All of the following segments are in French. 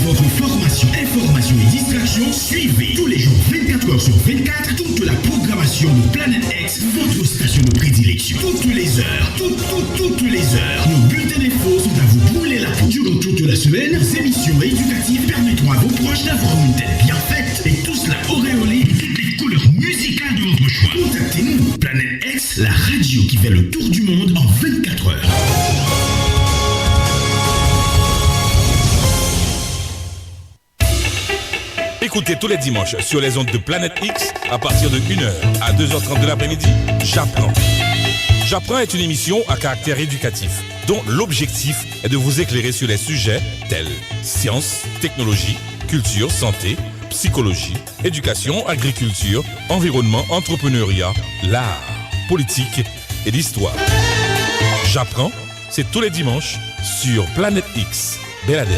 votre formation, information et distraction, suivez tous les jours 24 heures sur 24 toute la programmation de Planète X, votre station de prédilection. Toutes les heures, toutes les heures, nos bulletins d'infos sont à vous brûler la peau. Durant toute la semaine, nos émissions éducatives permettront à vos proches d'avoir une tête bien faite et tout cela auréolé de toutes les couleurs musicales de votre choix. Contactez-nous, Planète X, la radio qui fait le tour du monde en 24 heures. Écoutez tous les dimanches sur les ondes de Planète X à partir de 1h à 2h30 de l'après-midi, J'apprends. J'apprends est une émission à caractère éducatif dont l'objectif est de vous éclairer sur les sujets tels sciences, technologie, culture, santé, psychologie, éducation, agriculture, environnement, entrepreneuriat, l'art, politique et l'histoire. J'apprends, c'est tous les dimanches sur Planète X. Belader.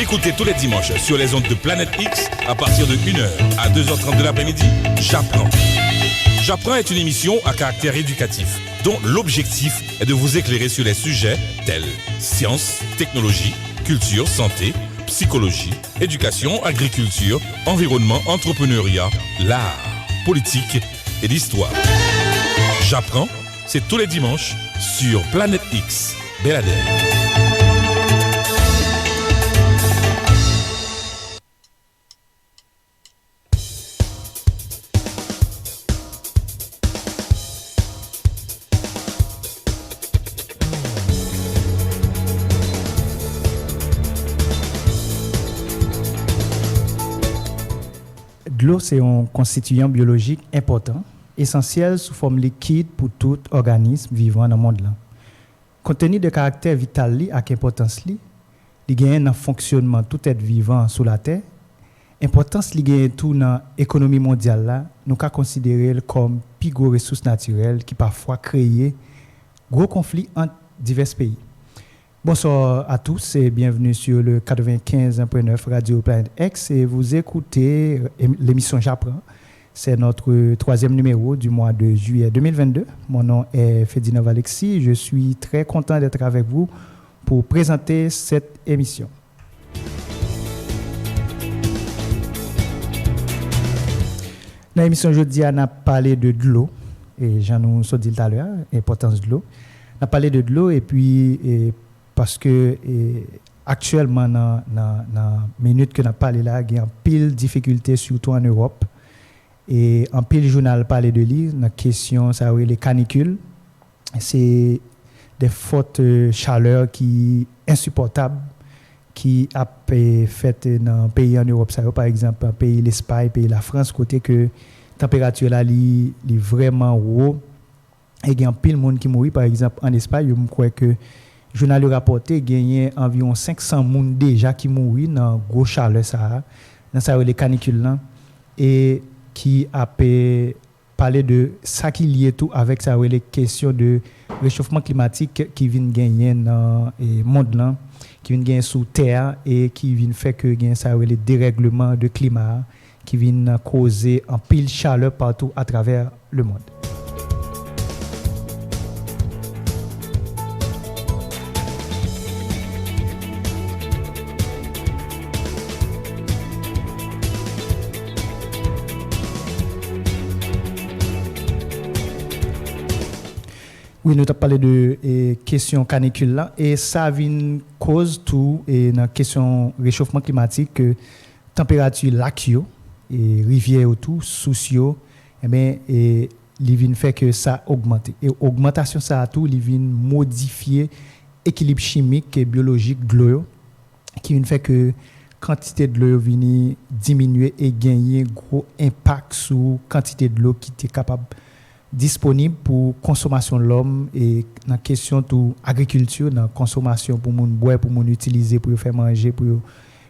Écoutez tous les dimanches sur les ondes de Planète X à partir de 1h à 2h30 de l'après-midi, J'apprends. J'apprends est une émission à caractère éducatif dont l'objectif est de vous éclairer sur les sujets tels sciences, technologie, culture, santé, psychologie, éducation, agriculture, environnement, entrepreneuriat, l'art, politique et d'histoire. J'apprends, c'est tous les dimanches sur Planète X. Belader. L'eau, c'est un constituant biologique important, essentiel sous forme liquide pour tout organisme vivant dans le monde. Compte tenu de caractère vital et importance, il gagne dans le fonctionnement de tout être vivant sur la Terre. Importance li gagne tout dans l'économie mondiale, là, nous avons considéré comme plus gros ressources naturelles qui parfois créent gros conflits entre divers pays. Bonsoir à tous et bienvenue sur le 95.9 Radio Planète X et vous écoutez l'émission J'apprends. C'est notre 3e numéro du mois de juillet 2022. Mon nom est Ferdinand Alexis. Je suis très content d'être avec vous pour présenter cette émission. Dans l'émission aujourd'hui, on a parlé de l'eau et j'en ai dit tout à l'heure, l'importance de l'eau. On a parlé de l'eau et puis parce que actuellement dans la minute que nous avons parlé là, il y a une pile de difficultés surtout en Europe. Et en pile journal parler de lui, la question ça les canicules, c'est des fortes chaleurs qui insupportables qui a fait dans un pays en Europe, ça par exemple un pays l'Espagne, pays la France côté que température là li vraiment haut et il y a pile monde qui mourit par exemple en Espagne, je crois que journal rapporté gagné environ 500 monde déjà qui mourit dans gros chaleur ça dans ça les canicules là et qui a parlé de ça qui lié tout avec ça les questions de réchauffement climatique qui vient gagner dans le monde là qui vient gagner sous terre et qui vient faire que gagne ça les dérèglements de climat qui vient causer un pile chaleur partout à travers le monde. Oui, nous avons parlé de question canicule là et ça vient cause tout et dans question réchauffement climatique que température lac et rivière autour sociaux il vient faire que ça augmente et augmentation ça tout il vient modifier équilibre chimique et biologique de l'eau qui vient faire que quantité de l'eau vient diminuer et gagner gros impact sur quantité de l'eau qui est capable disponible pour consommation de l'homme et dans question de agriculture, dans consommation pour moun boire, pour moun utiliser, pour faire manger, pour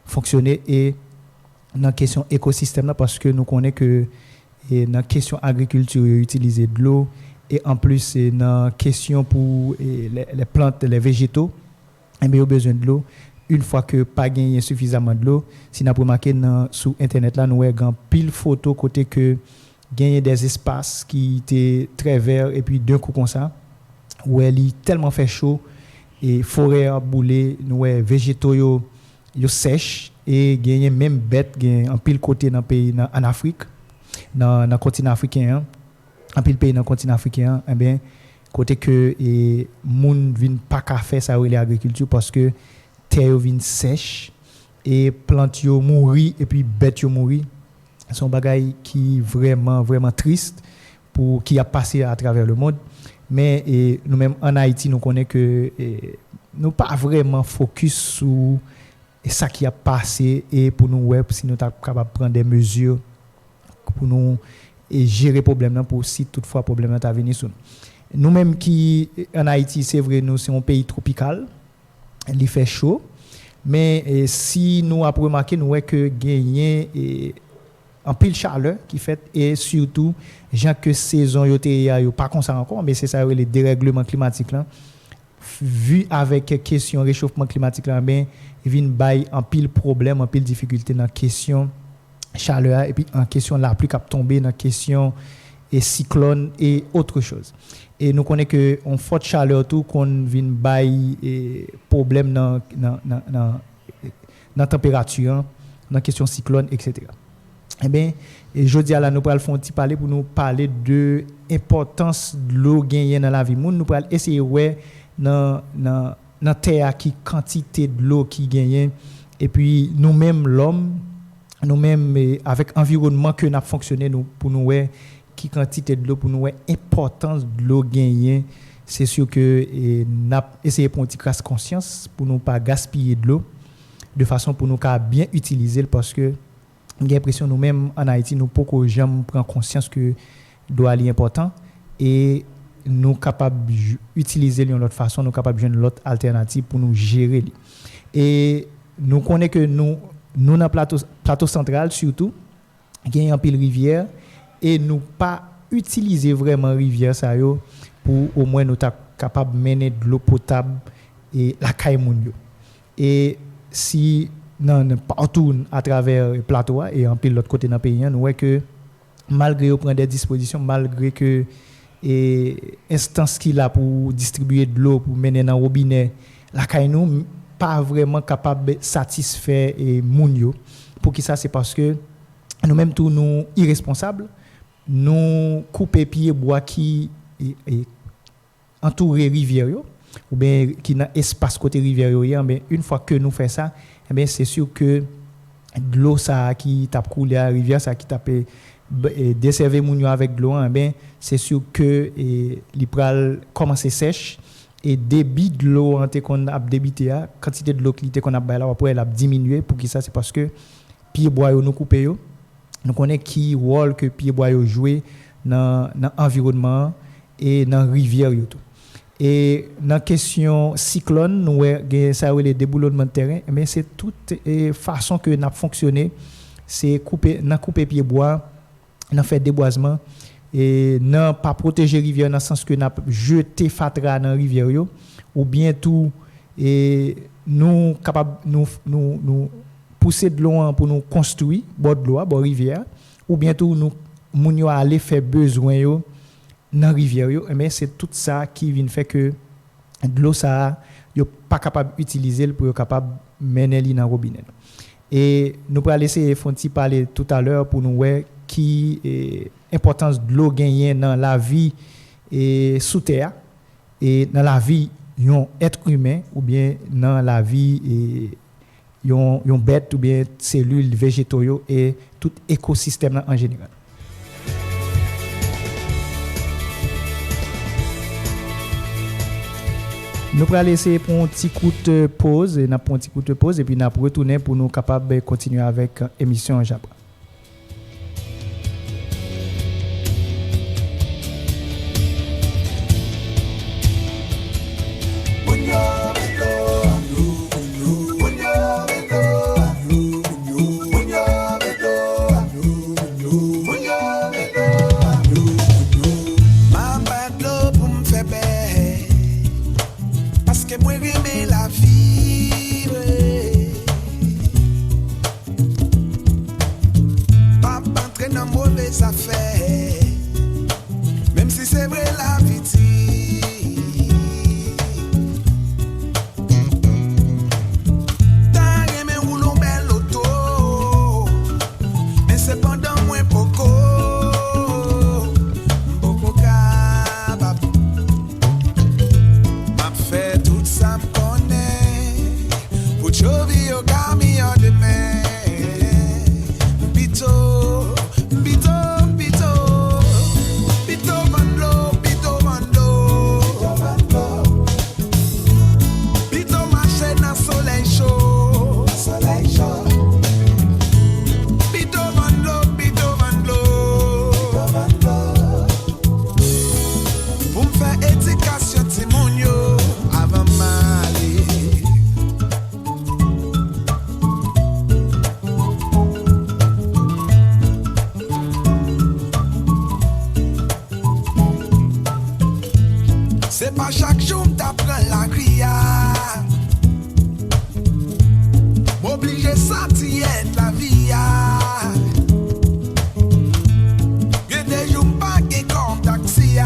fonctionner et dans question écosystème là parce que nous connaissons que dans question agriculture utiliser de l'eau et en plus dans question pour les plantes, les végétaux, il y a besoin de l'eau. Une fois que pas gagné suffisamment de l'eau, si nous remarqué sur internet là nous avons pile photo côté que gagner des espaces qui étaient très verts et puis d'un coup comme ça où il tellement fait chaud et forêt a boulé nous végétaux yo sèche et gagner même bête en pile côté dans pays en Afrique dans le continent africain en pile pays dans le continent africain eh bien côté que et moun vinn pas ka faire ça l'agriculture parce que terre vinn sèche et plantes yo mouri et puis bête yo mouri. C'est un bagage qui est vraiment triste pour qui a passé à travers le monde. Mais nous-mêmes en Haïti, nous connaissons que nous pas vraiment focus sur ça qui a passé et pour nous si nous sommes capables de prendre des mesures pour nous gérer le problème pour si toutefois le problème est à venir sur nous. Nous-mêmes qui en Haïti, c'est vrai, nous c'est un pays tropical, il fait chaud, mais si nous avons remarqué, nous voyons que gagner en pile chaleur qui fait et surtout gens que saison yo pas comme ça encore mais c'est ça les dérèglements climatiques là vu avec question réchauffement climatique là ben il vient bail en pile problème en pile difficulté dans question chaleur et puis en question la pluie qui tomber dans question et cyclone et autre chose et nous connaît que on forte chaleur tout qu'on vient bail problème dans température dans question cyclone etc. Eh bien, je dis à la nous pral font petit parler pour nous parler de importance de l'eau gagnée dans la vie monde. Nous pral essayer ouais dans terre qui quantité de l'eau qui gagne et puis nous-mêmes l'homme nous-mêmes avec environnement que n'a fonctionné nous pour nous ouais qui quantité de l'eau pour nous ouais importance de l'eau gagnée. C'est sûr que n'a essayer pour une petite conscience pour nous pas gaspiller de l'eau de façon pour nous bien utiliser parce que j'ai l'impression nous-mêmes en Haïti nous poco jamais prendre conscience que l'eau est important et nous capables d'utiliser d'une autre façon, nous capables de l'autre alternative pour nous gérer. Et nous connaissons que nous dans plateau central surtout, il y a un pile rivière et nous pas utiliser vraiment rivière ça yo pour au moins nous capable mener de l'eau potable et la caille moun yo. Et si partout à travers le plateau et en pile l'autre côté dans le pays, nous voyons que malgré qu'on prend des dispositions, malgré que instance qu'il a pour distribuer de l'eau, pour mener dans le robinet, la caille nous pas vraiment capable de satisfaire moun yo. Pour qui ça, c'est parce que nous-mêmes tous nous irresponsables, nous couper pied bois qui entoure rivière yo, ou bien qui n'a espace côté rivière yo, mais une fois que nous fait ça, eh bien c'est sûr que de l'eau ça qui tape couler à la rivière ça qui tape desserver moun yo avec de l'eau, eh bien c'est sûr que il pral commencer sèche et débit de l'eau qu'on a débité a quantité de l'eau qu'on a ba là après elle a diminué. Pour qui ça, c'est parce que pied bois yo nous couper yo, nous connaît qui rôle que pied bois yo jouer dans environnement et dans rivière yo tout. Et dans question cyclone nous ça les déboulonnement de terrain, mais c'est toute façon que n'a fonctionné, c'est couper pied bois, n'a fait déboisement et n'a pas protéger rivière dans le sens que n'a jeter fatra dans rivière yo, ou bien tout et nous capable nous pousser de l'eau pour nous construire bord de l'eau bord rivière, ou bien tout nous moun yo aller faire besoin yo dans rivière yo, mais c'est tout ça qui vient faire que de l'eau ça yo pas capable utiliser pour capable mener li dans robinet. Et nous pourra laisser Fonti parler tout à l'heure pour nous voir qui importance de l'eau gagnée dans la vie et sous terre et dans la vie yon être humain ou bien dans la vie yon bête ou bien cellules végétaux et tout écosystème en général. Nous allons laisser pour un petit coup de pause et puis nous allons retourner pour nous capables de continuer avec l'émission Japon. Même si c'est vrai la vie t'as aimé rouler un bel auto, mais c'est pendant moins beaucoup capable m'a fait tout ça me connaît pour chover au camion de demain. C'est pas chaque jour t'apprends la criade, m'obliger ça t'y est la vie. Y'a des jours pas qui comme taxi,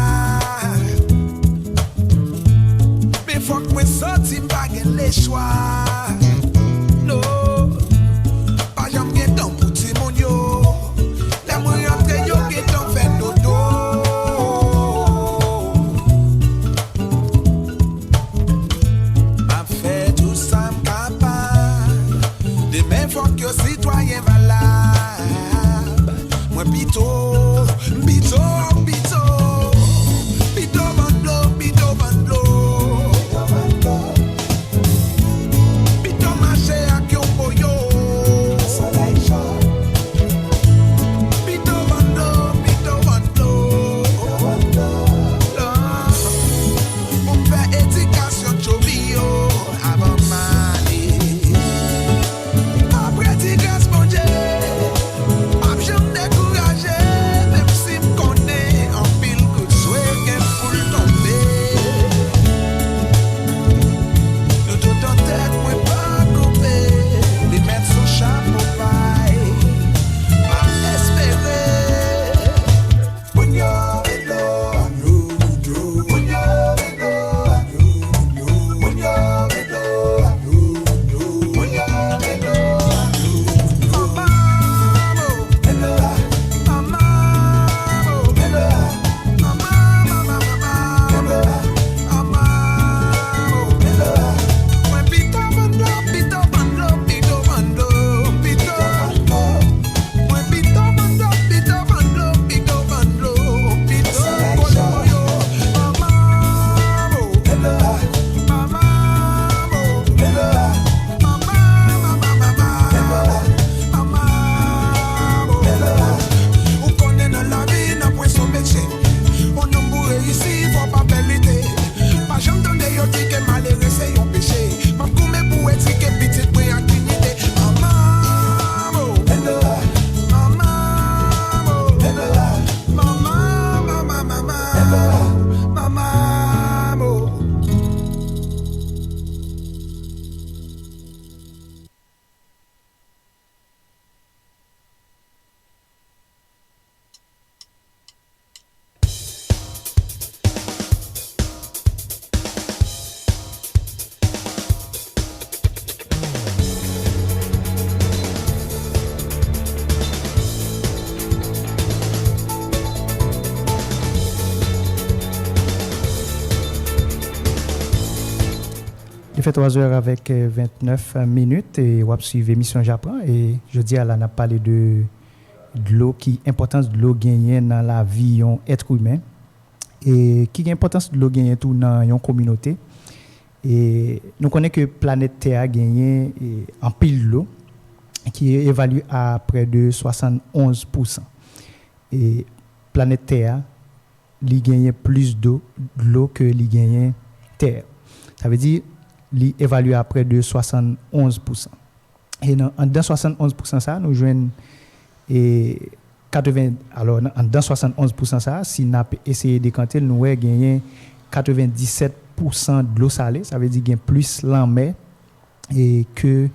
mais faut que moi sorti pas les choix. Non, pas jamais temps pour ti mon yo. Il fait 3 heures avec 29 minutes et on va suivre l'émission J'apprends. Et je dis à la n'a parlé de l'eau, qui importance de l'eau gagnée dans la vie d'un être humain et qui importance de l'eau gagnée tout dans une communauté. Et nous connaissons que planète Terre a gagné en pile l'eau qui est évaluée à près de 71%. Et planète Terre, il gagne plus d'eau que il gagne Terre. Ça veut dire li évalué à près de 71%. Et dans 71% ça, nous jouons 80. Alors, dans 71% ça, si nous essayé de décanter, nous avons gagné 97% de l'eau salée. Ça veut dire qu'il y a plus l'en-mer que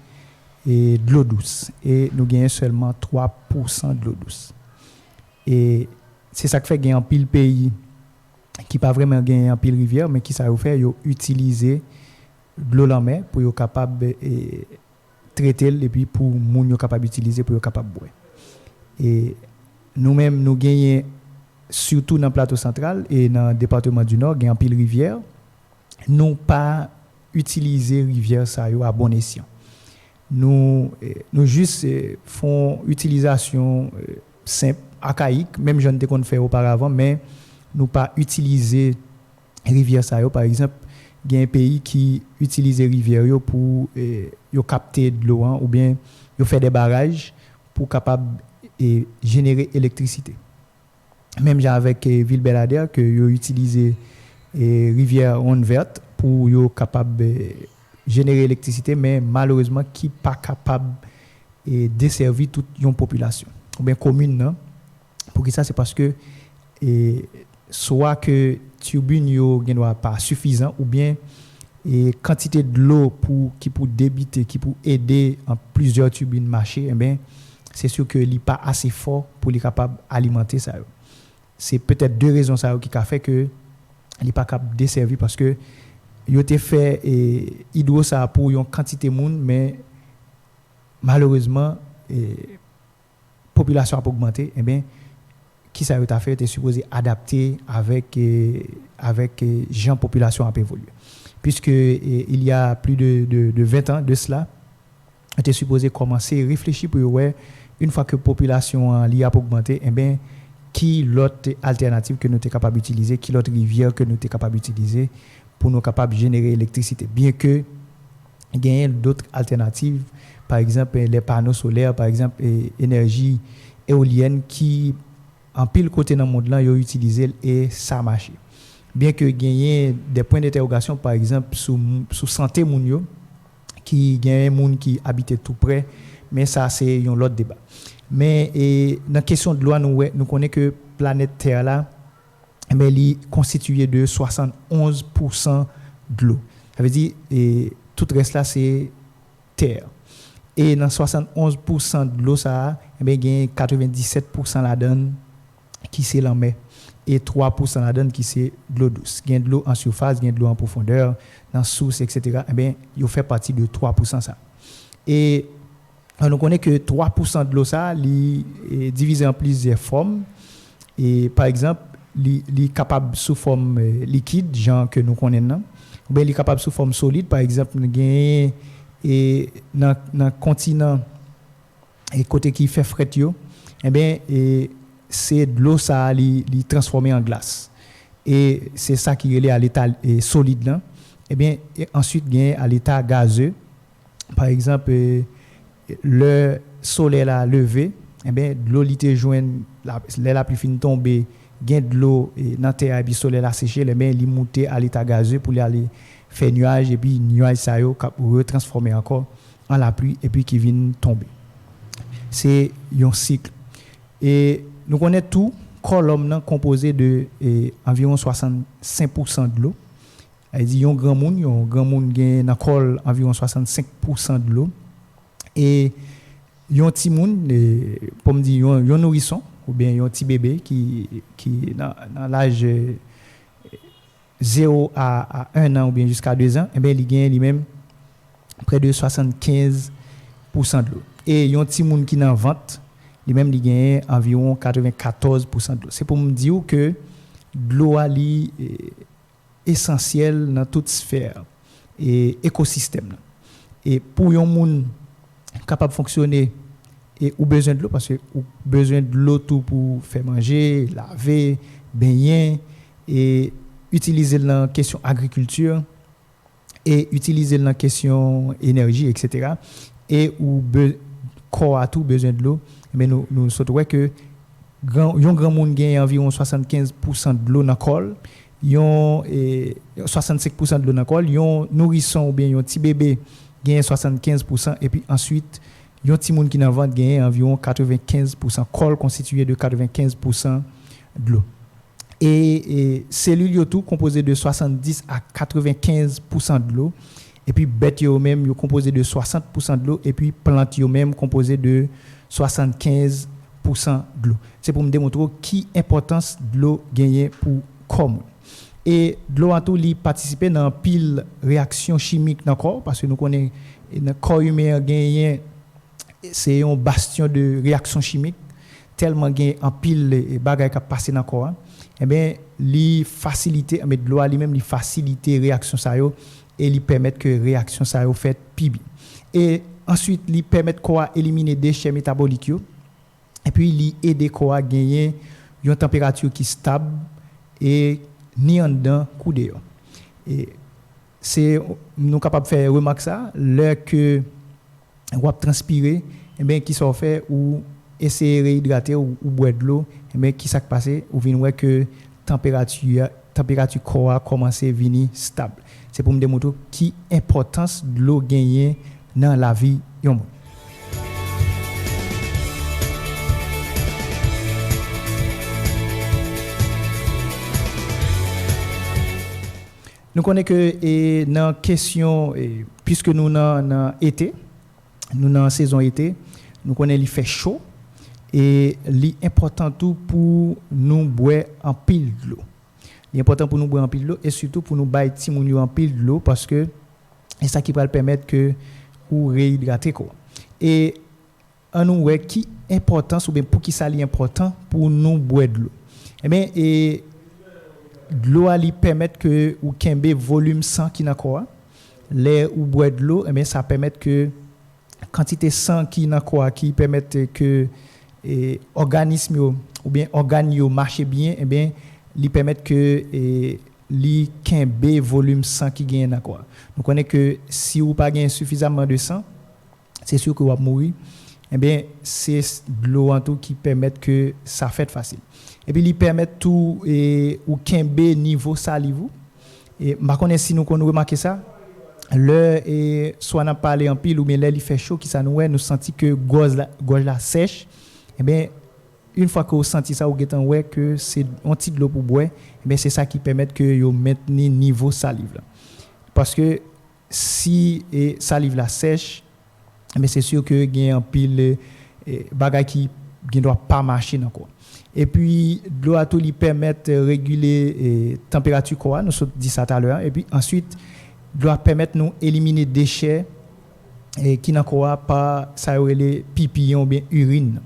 de l'eau douce. Et nous gagnons seulement 3% de l'eau douce. Et c'est ça qui fait qu'il y a un pile pays qui pas vraiment gagné un pile rivière, mais qui ça veut faire utiliser de l'eau en mer pour être capable de traiter et puis pour moun yo capable d'utiliser pour être capable boire. Et nous-mêmes nous gagnons surtout dans le plateau central et dans le département du Nord, gagnons pile rivière. Nous pas utiliser rivière ça à bon escient. Nous juste font utilisation simple archaïque, même je ne qu'on fait auparavant, mais nous pas utiliser rivière ça par exemple. Il y a un pays qui utilise les rivières pour capter de l'eau ou bien faire des barrages pour capable générer électricité. Même avec Ville-Belader que yo utilisé rivière ronde verte pour yo capable générer électricité, mais malheureusement qui pas capable desservir toute une population ou bien commune non. Pour que ça c'est parce que soit que turbine yo n'est pas suffisant ou bien quantité de l'eau qui pour débiter qui pour aider en plusieurs turbines marcher, c'est sûr que il pas assez fort pour les capable alimenter ça. C'est peut-être deux raisons ça qui a fait que il pas capable desservir parce que il a fait hydro ça pour une quantité monde, mais malheureusement population a augmenté, qui ça a fait était supposé adapter avec gens population a évolué. Puisque il y a plus de 20 ans de cela, était supposé commencer à réfléchir pour une fois que la population a augmenté, eh bien, qui l'autre alternative que nous sommes capables d'utiliser, qui l'autre rivière que nous sommes capables d'utiliser pour nous capables de générer l'électricité. Bien que il y ait d'autres alternatives, par exemple les panneaux solaires, par exemple énergie éolienne qui en pile côté dans le monde là, ils ont utilisé et ça marche. Bien que gagner des points d'interrogation par exemple sous santé moun qui gagne moun qui habitait tout près, mais ça c'est un autre débat. Mais dans la question de l'eau nous connaissons que planète Terre là mais elle est constituée de 71% de l'eau. Ça veut dire tout le reste là c'est terre. Et dans 71% de l'eau ça il y a 97% là-dedans qui c'est la mer et 3% là-dedans qui c'est de l'eau douce. Il y a de l'eau en surface, il y a de l'eau en profondeur, dans source etc. Eh bien, il fait partie de 3% ça. Et on connaît que 3% de l'eau ça est divisé en plusieurs formes et par exemple il est capable sous forme liquide genre que nous connaissons ou bien il est capable sous forme solide par exemple gain et dans continent et côté qui fait fret yo eh bien c'est de l'eau ça li transformé en glace et c'est ça qui est à l'état solide là eh bien ensuite gain à l'état gazeux par exemple le soleil là levé eh bien de l'eau li te joine la pluie fin tomber gain de l'eau dans terre et puis soleil là séché les mains li monter à l'état gazeux pour aller faire nuage et puis nuage ça yo retransformer encore en la pluie et puis qui vient tomber. C'est un cycle et nous connaissons tout colonne composé de environ 65% de l'eau. Il dit un grand monde gagne dans col environ 65% de l'eau et un petit monde pour me dire un nourrisson ou bien un petit bébé qui dans l'âge 0 à 1 an ou bien jusqu'à 2 ans, eh bien, il gagne lui-même près de 75% de l'eau. Et un petit monde qui est en vente, lui-même, il gagne environ 94% de l'eau. C'est pour me dire que l'eau est essentielle dans toute sphère et écosystème. Et pour un monde capable de fonctionner, et ou besoin de l'eau parce que ou besoin de l'eau tout pour faire manger, laver, baigner et utiliser dans la question agriculture et utiliser dans la question énergie etc. et ou corps a tout besoin de l'eau mais nous souhaitons que un grand monde gagne environ 75% de l'eau dans col, 65% de l'eau dans col, un nourrisson ou bien un petit bébé gagne 75% et puis ensuite il y a un petit monde qui n'a vente gagne environ 95%, col constitué de 95% de l'eau. Et cellules tout composé de 70 à 95% de l'eau et puis bêtes yo même yo composé de 60% de l'eau et puis plantes yo même composé de 75% de l'eau. C'est pour me démontrer qui importance de l'eau gagnée pour comme. Et de l'eau a tout li participer dans pile réaction chimique dans corps parce que nous connaissons dans corps humain gagné c'est un bastion de réaction chimique tellement gain en pile bagaille qui passer dans corps eh bien li faciliter mais de l'eau lui-même li faciliter réaction ça yo et li permettre que réaction ça yo fait pibi et ensuite li permettre quoi éliminer déchets métaboliques yo et puis li aider quoi gagner une température qui stable et ni en dedans coup dehors et c'est nous capable faire remarque ça l'heure que on transpirer et bien qui sont fait ou essayer réhydrater ou boire de l'eau et bien qui s'est passé ou vinn ouais que température corps a commencé venir stable. C'est pour me démontrer qui importance de l'eau gagnée dans la vie yon. Nous connaissons que dans question puisque nous dans été nous dans saison été nous connaissons il fait chaud et l'important tout pour nous boire en pile de l'eau. L'important pour nous boire en pile de l'eau et surtout pour nous bailler ti moun yo en pile de l'eau parce que c'est ça qui va permettre que ou réhydrater quoi. Et en nous ouais qui importance ou bien pour qui ça li important pour nous boire de l'eau. Eh bien et de l'eau ali permettre que ou kembe volume sang qui n'a quoi. L'air ou boire de l'eau eh bien ça permet que quantité sang qui dans quoi qui permettent que organisme yo, ou bien organe yo marche bien, eh bien li permettent que li kembe volume sang qui gagne dans quoi. Nous connaît que si ou pas gagne suffisamment de sang, c'est sûr que vous va mourir. Eh bien c'est de l'eau en tout qui permettent que ça fait facile. Et puis li permettent tout ou kembe niveau salive. Et par contre si nous remarquer ça, le soit n'a parlé en pile ou bien là il fait chaud qui ça nous senti que gorge la sèche. Eh bien une fois que vous senti ça, vous getan ouais que c'est un petit de l'eau pour boire, eh bien c'est ça qui permet que vous maintenir niveau salive là. Parce que si salive la sèche, eh bien c'est sûr que gagne un pile bagay qui ne doit pas marcher encore. Et puis l'eau à tout lui permet de réguler température corps, nous avons dit ça tout à l'heure, et puis ensuite doit permettre nous éliminer déchets qui n'ont pas ça les pipi ou bien urine.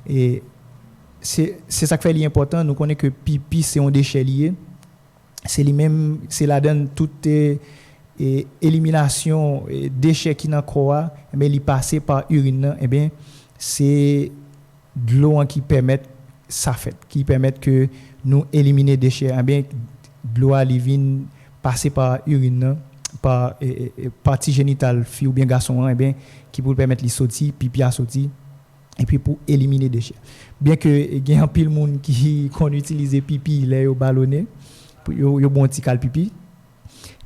Et c'est ça qui fait l'important. Nous connaissons que pipi c'est un déchet lié. C'est lui-même, c'est là donne toute élimination déchets qui n'ont pas, mais il passe par urine. Eh bien, c'est de l'eau qui permet ça fait, qui permet que nous éliminer déchets. Eh bien, de l'eau qui vient passer par urine, par partie génitale fille ou bien garçon, eh bien, qui peut permettre de sortir, pipi à sortir. Et puis pour éliminer des déchets. Bien que il y a un pile monde qui qu'on utilise pipi là au ballonné pour yo bon petit cal pipi.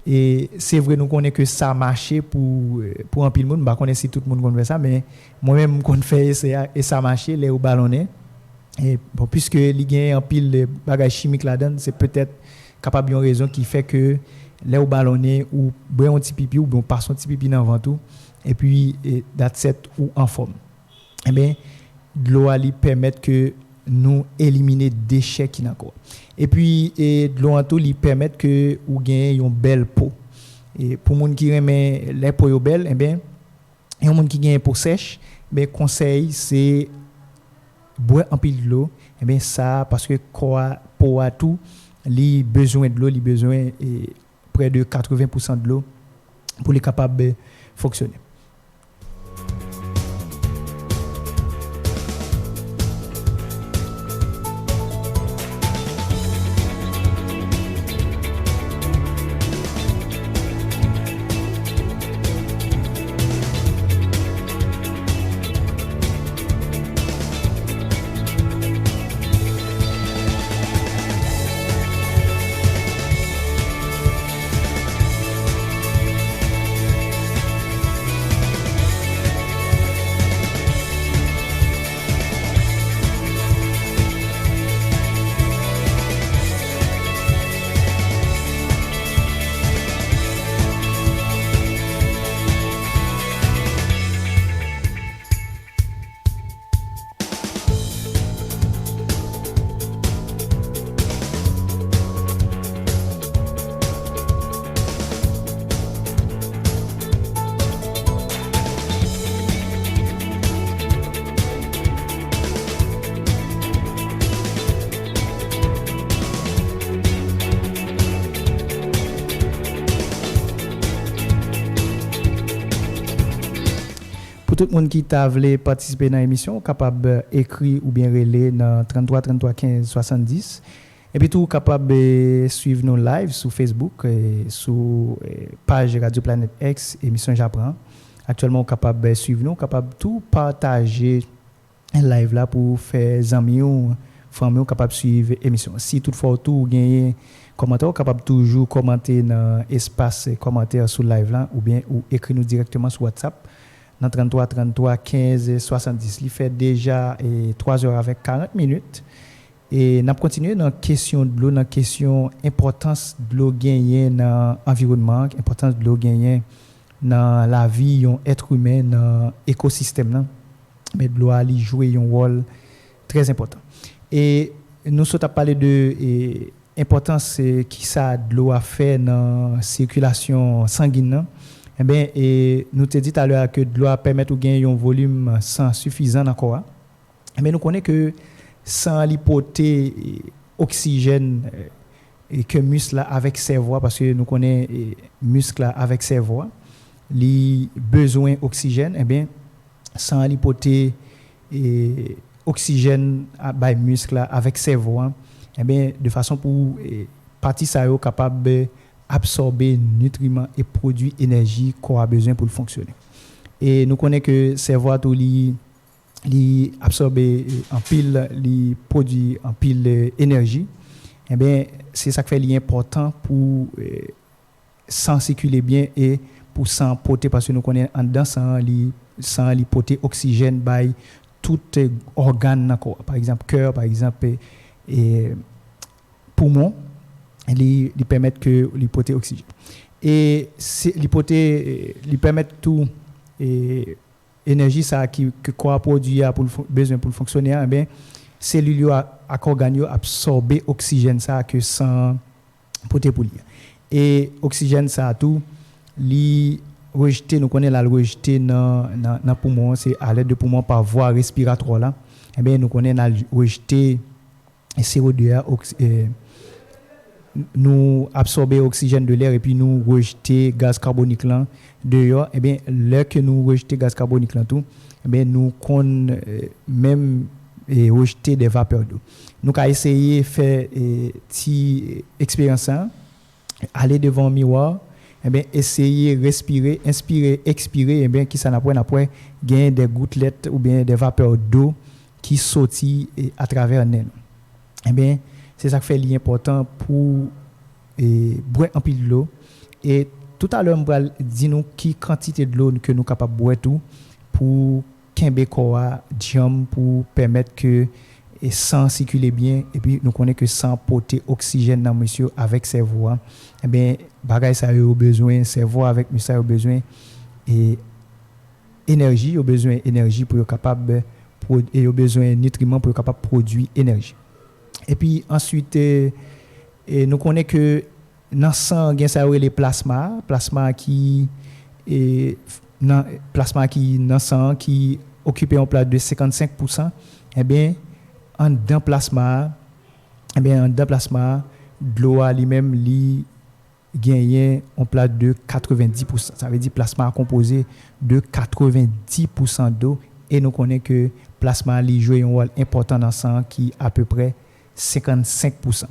Et c'est vrai nous connaît que ça marché pour un pile monde, bah connaît si tout le monde connaît ça mais moi-même qu'on fait et ça marché là au ballonné. Et bon puisque il y a un pile bagage chimique là-dedans, c'est peut-être capable une raison qui fait que là au ballonné ou boire un petit pipi ou bien passer un petit pipi dans ventre et puis that's it ou en forme. Eh bien, l'eau ali permet que nous éliminer déchets qui n'a quoi. Et puis de l'eau en tout lui permet que ou gagne une belle peau. Et pour monde qui remet les peaux belles, eh bien, et un monde qui gagne peau sèche, ben conseil c'est boire un peu de l'eau. Eh bien ça parce que quoi peau à tout, li besoin de l'eau, li besoin près de 80% de l'eau pour les capable de fonctionner. Tout le monde qui t'a voulu participer dans l'émission capable d'écrire ou bien relayer dans 33 33 15 70 et puis tout capable suivre nos lives sur Facebook et sur page Radio Planète X émission J'apprends. Actuellement capable suivre nous, capable tout partager live là pour faire amis ou famille capable suivre émission. Si toutefois tout gagner commentaire capable toujours commenter dans espace commentaire sur live là ou bien ou écrire nous directement sur WhatsApp dans 33 33 15 70. Il fait déjà 3 heures avec 40 minutes. Et n'a continuer dans question de l'eau, dans question importance de l'eau gagner dans environnement, importance de l'eau gagner dans la vie d'un être humain dans écosystème là. Mais de l'eau a jouer un rôle très important. Et nous sommes parlé de importance qui ça de l'eau a fait dans circulation sanguine. Eh bien, nous te dit tout à l'heure que de l'eau permet de gagner un volume sang suffisant encore. Eh bien, nous connaissons que sans l'hypothèse oxygène et que muscle avec cerveau, parce que nous connaissons muscle avec cerveau, les besoins oxygène, eh bien, sans l'hypothèse et oxygène by muscle avec cerveau eh bien de façon pour partie ça est capable absorber nutriments et produits énergie qu'on a besoin pour fonctionner. Et nous connaissons que cerveau tout li absorber en pile, li produit en pile énergie. Eh bien c'est ça qui fait l'important pour sans circuler bien et pour sans porter parce que nous connaissons en dedans sans li porter oxygène by tout organe par exemple cœur par exemple et poumon li permettent que li porter oxygène et li permettent tout et énergie ça que quoi produit pour besoin pour fonctionner eh bien cellules à organes absorber oxygène ça que sans porter pour lui et oxygène ça tout li rejeté nous connaît la rejeté dans poumon c'est à l'aide de poumon par voie respiratoire là eh bien nous connaît la rejeté CO2 nous absorber oxygène de l'air et puis nous rejeter gaz carbonique là dehors eh bien l'air que nous rejeter gaz carbonique là tout eh bien nous même rejeter des vapeurs d'eau nous a essayé faire petit expérience ça aller devant un miroir eh bien essayer respirer inspirer expirer eh bien qui ça après gagner des gouttelettes ou bien des vapeurs d'eau qui sortent à travers le nez eh bien c'est ça qui fait l'important pour boire un peu de l'eau et tout à l'heure on va dire nous qui quantité de l'eau que nous capable boire tout pour kembe koa diam pour permettre que et sang circuler bien et puis nous connaît que sans porter oxygène dans monsieur avec cerveau eh bien bagay ça a besoin cerveau avec monsieur a besoin et énergie a besoin énergie pour capable et a besoin nutriments pour capable produire énergie et puis ensuite nous connaît que dans sang gain ça les plasma qui dans sang qui occupe en place de 55% eh bien en dedans plasma de l'eau lui-même li gagne en place de 90%. Ça veut dire plasma composé de 90% d'eau et nous connaissons que plasma li joue un rôle important dans le sang qui à peu près 55%.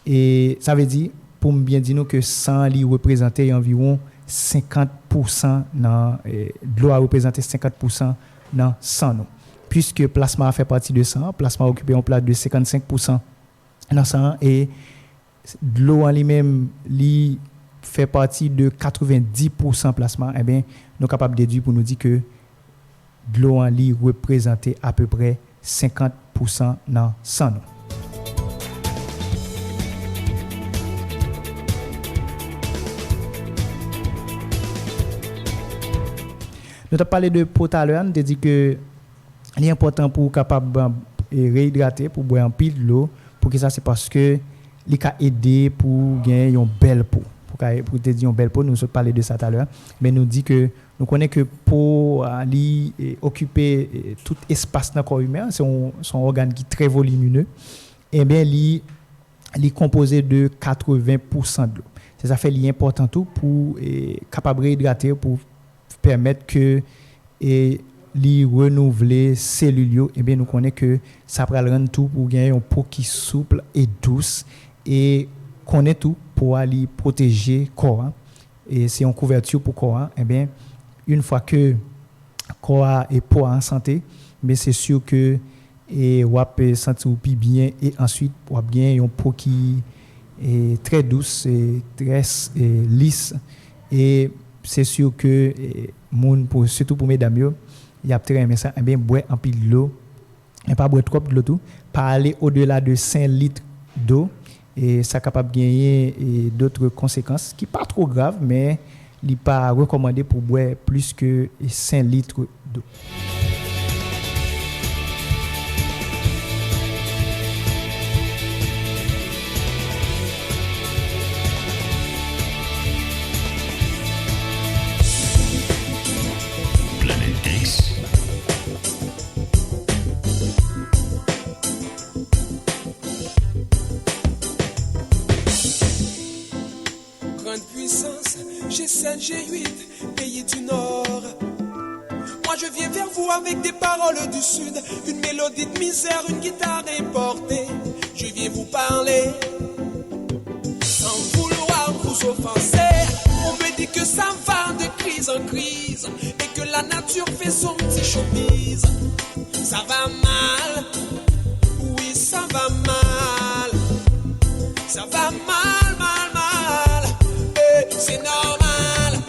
Et ça veut dire pour bien dire nous que sang li représentait environ 50% dans de l'eau a représenté 50% dans sang nous. Puisque plasma fait partie de sang, plasma occupe en place de 55% dans sang et de l'eau en lui-même li fait partie de 90% plasma, eh bien nous sommes capables de déduire pour nous dire que de l'eau en lui représentait à peu près 50% dans sang. Nous avons parlé de peau tout à l'heure, nous avons dit que l'important pour capable réhydrater pour boire un pile de l'eau pour que ça c'est parce que il ca aider pour gagner une belle peau pour te dire une belle peau nous sommes parlé de ça tout à l'heure mais nous dit que nous connaît que peau li occuper tout espace dans corps humain c'est son organe qui est très volumineux et bien li composé de 80% de l'eau c'est ça fait l'important tout pour capable réhydrater pour permettre que li renouveler cellules et bien nous connaît que ça va rendre tout pour gagner une peau qui souple et douce et connaît tout pour aller protéger corps et c'est une couverture pour corps et bien une fois que corps et peau en santé mais c'est sûr que et on peut sentir plus bien et ensuite on a bien une peau qui est très douce et très lisse et c'est sûr que pour surtout pour mesdames il y a très aimé ça bien boire un peu de l'eau et pas boire trop de l'eau tout pas aller au-delà de 5 litres d'eau et ça capable gagner d'autres conséquences qui pas trop grave mais il pas recommandé pour boire plus que 5 litres d'eau. G7, G8, pays du Nord. Moi je viens vers vous avec des paroles du sud, une mélodie de misère, une guitare déportée. Je viens vous parler sans vouloir vous offenser. On me dit que ça va de crise en crise et que la nature fait son petit showbiz. Ça va mal, oui ça va mal. Ça va mal, mal, mal, et c'est normal.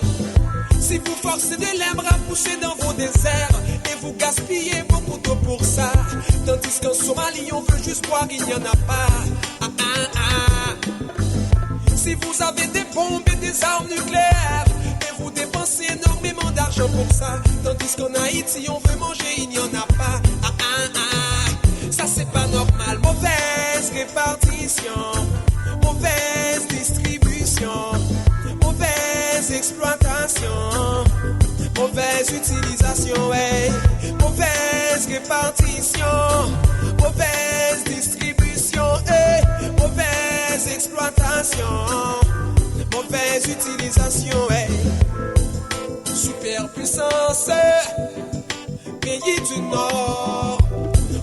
Si vous forcez des limbres à pousser dans vos déserts et vous gaspillez beaucoup d'eau pour ça, tandis qu'en Somalie on veut juste boire, il n'y en a pas. Ah, ah, ah. Si vous avez des bombes et des armes nucléaires et vous dépensez énormément d'argent pour ça, tandis qu'en Haïti on veut manger, il n'y en a pas. Ah, ah, ah. Ça c'est pas normal. Mauvaise répartition, mauvaise distribution, mauvaise exploitation, mauvaise utilisation, hey. Mauvaise répartition, mauvaise distribution, hey. Mauvaise exploitation, mauvaise utilisation, hey. Superpuissance, pays du Nord.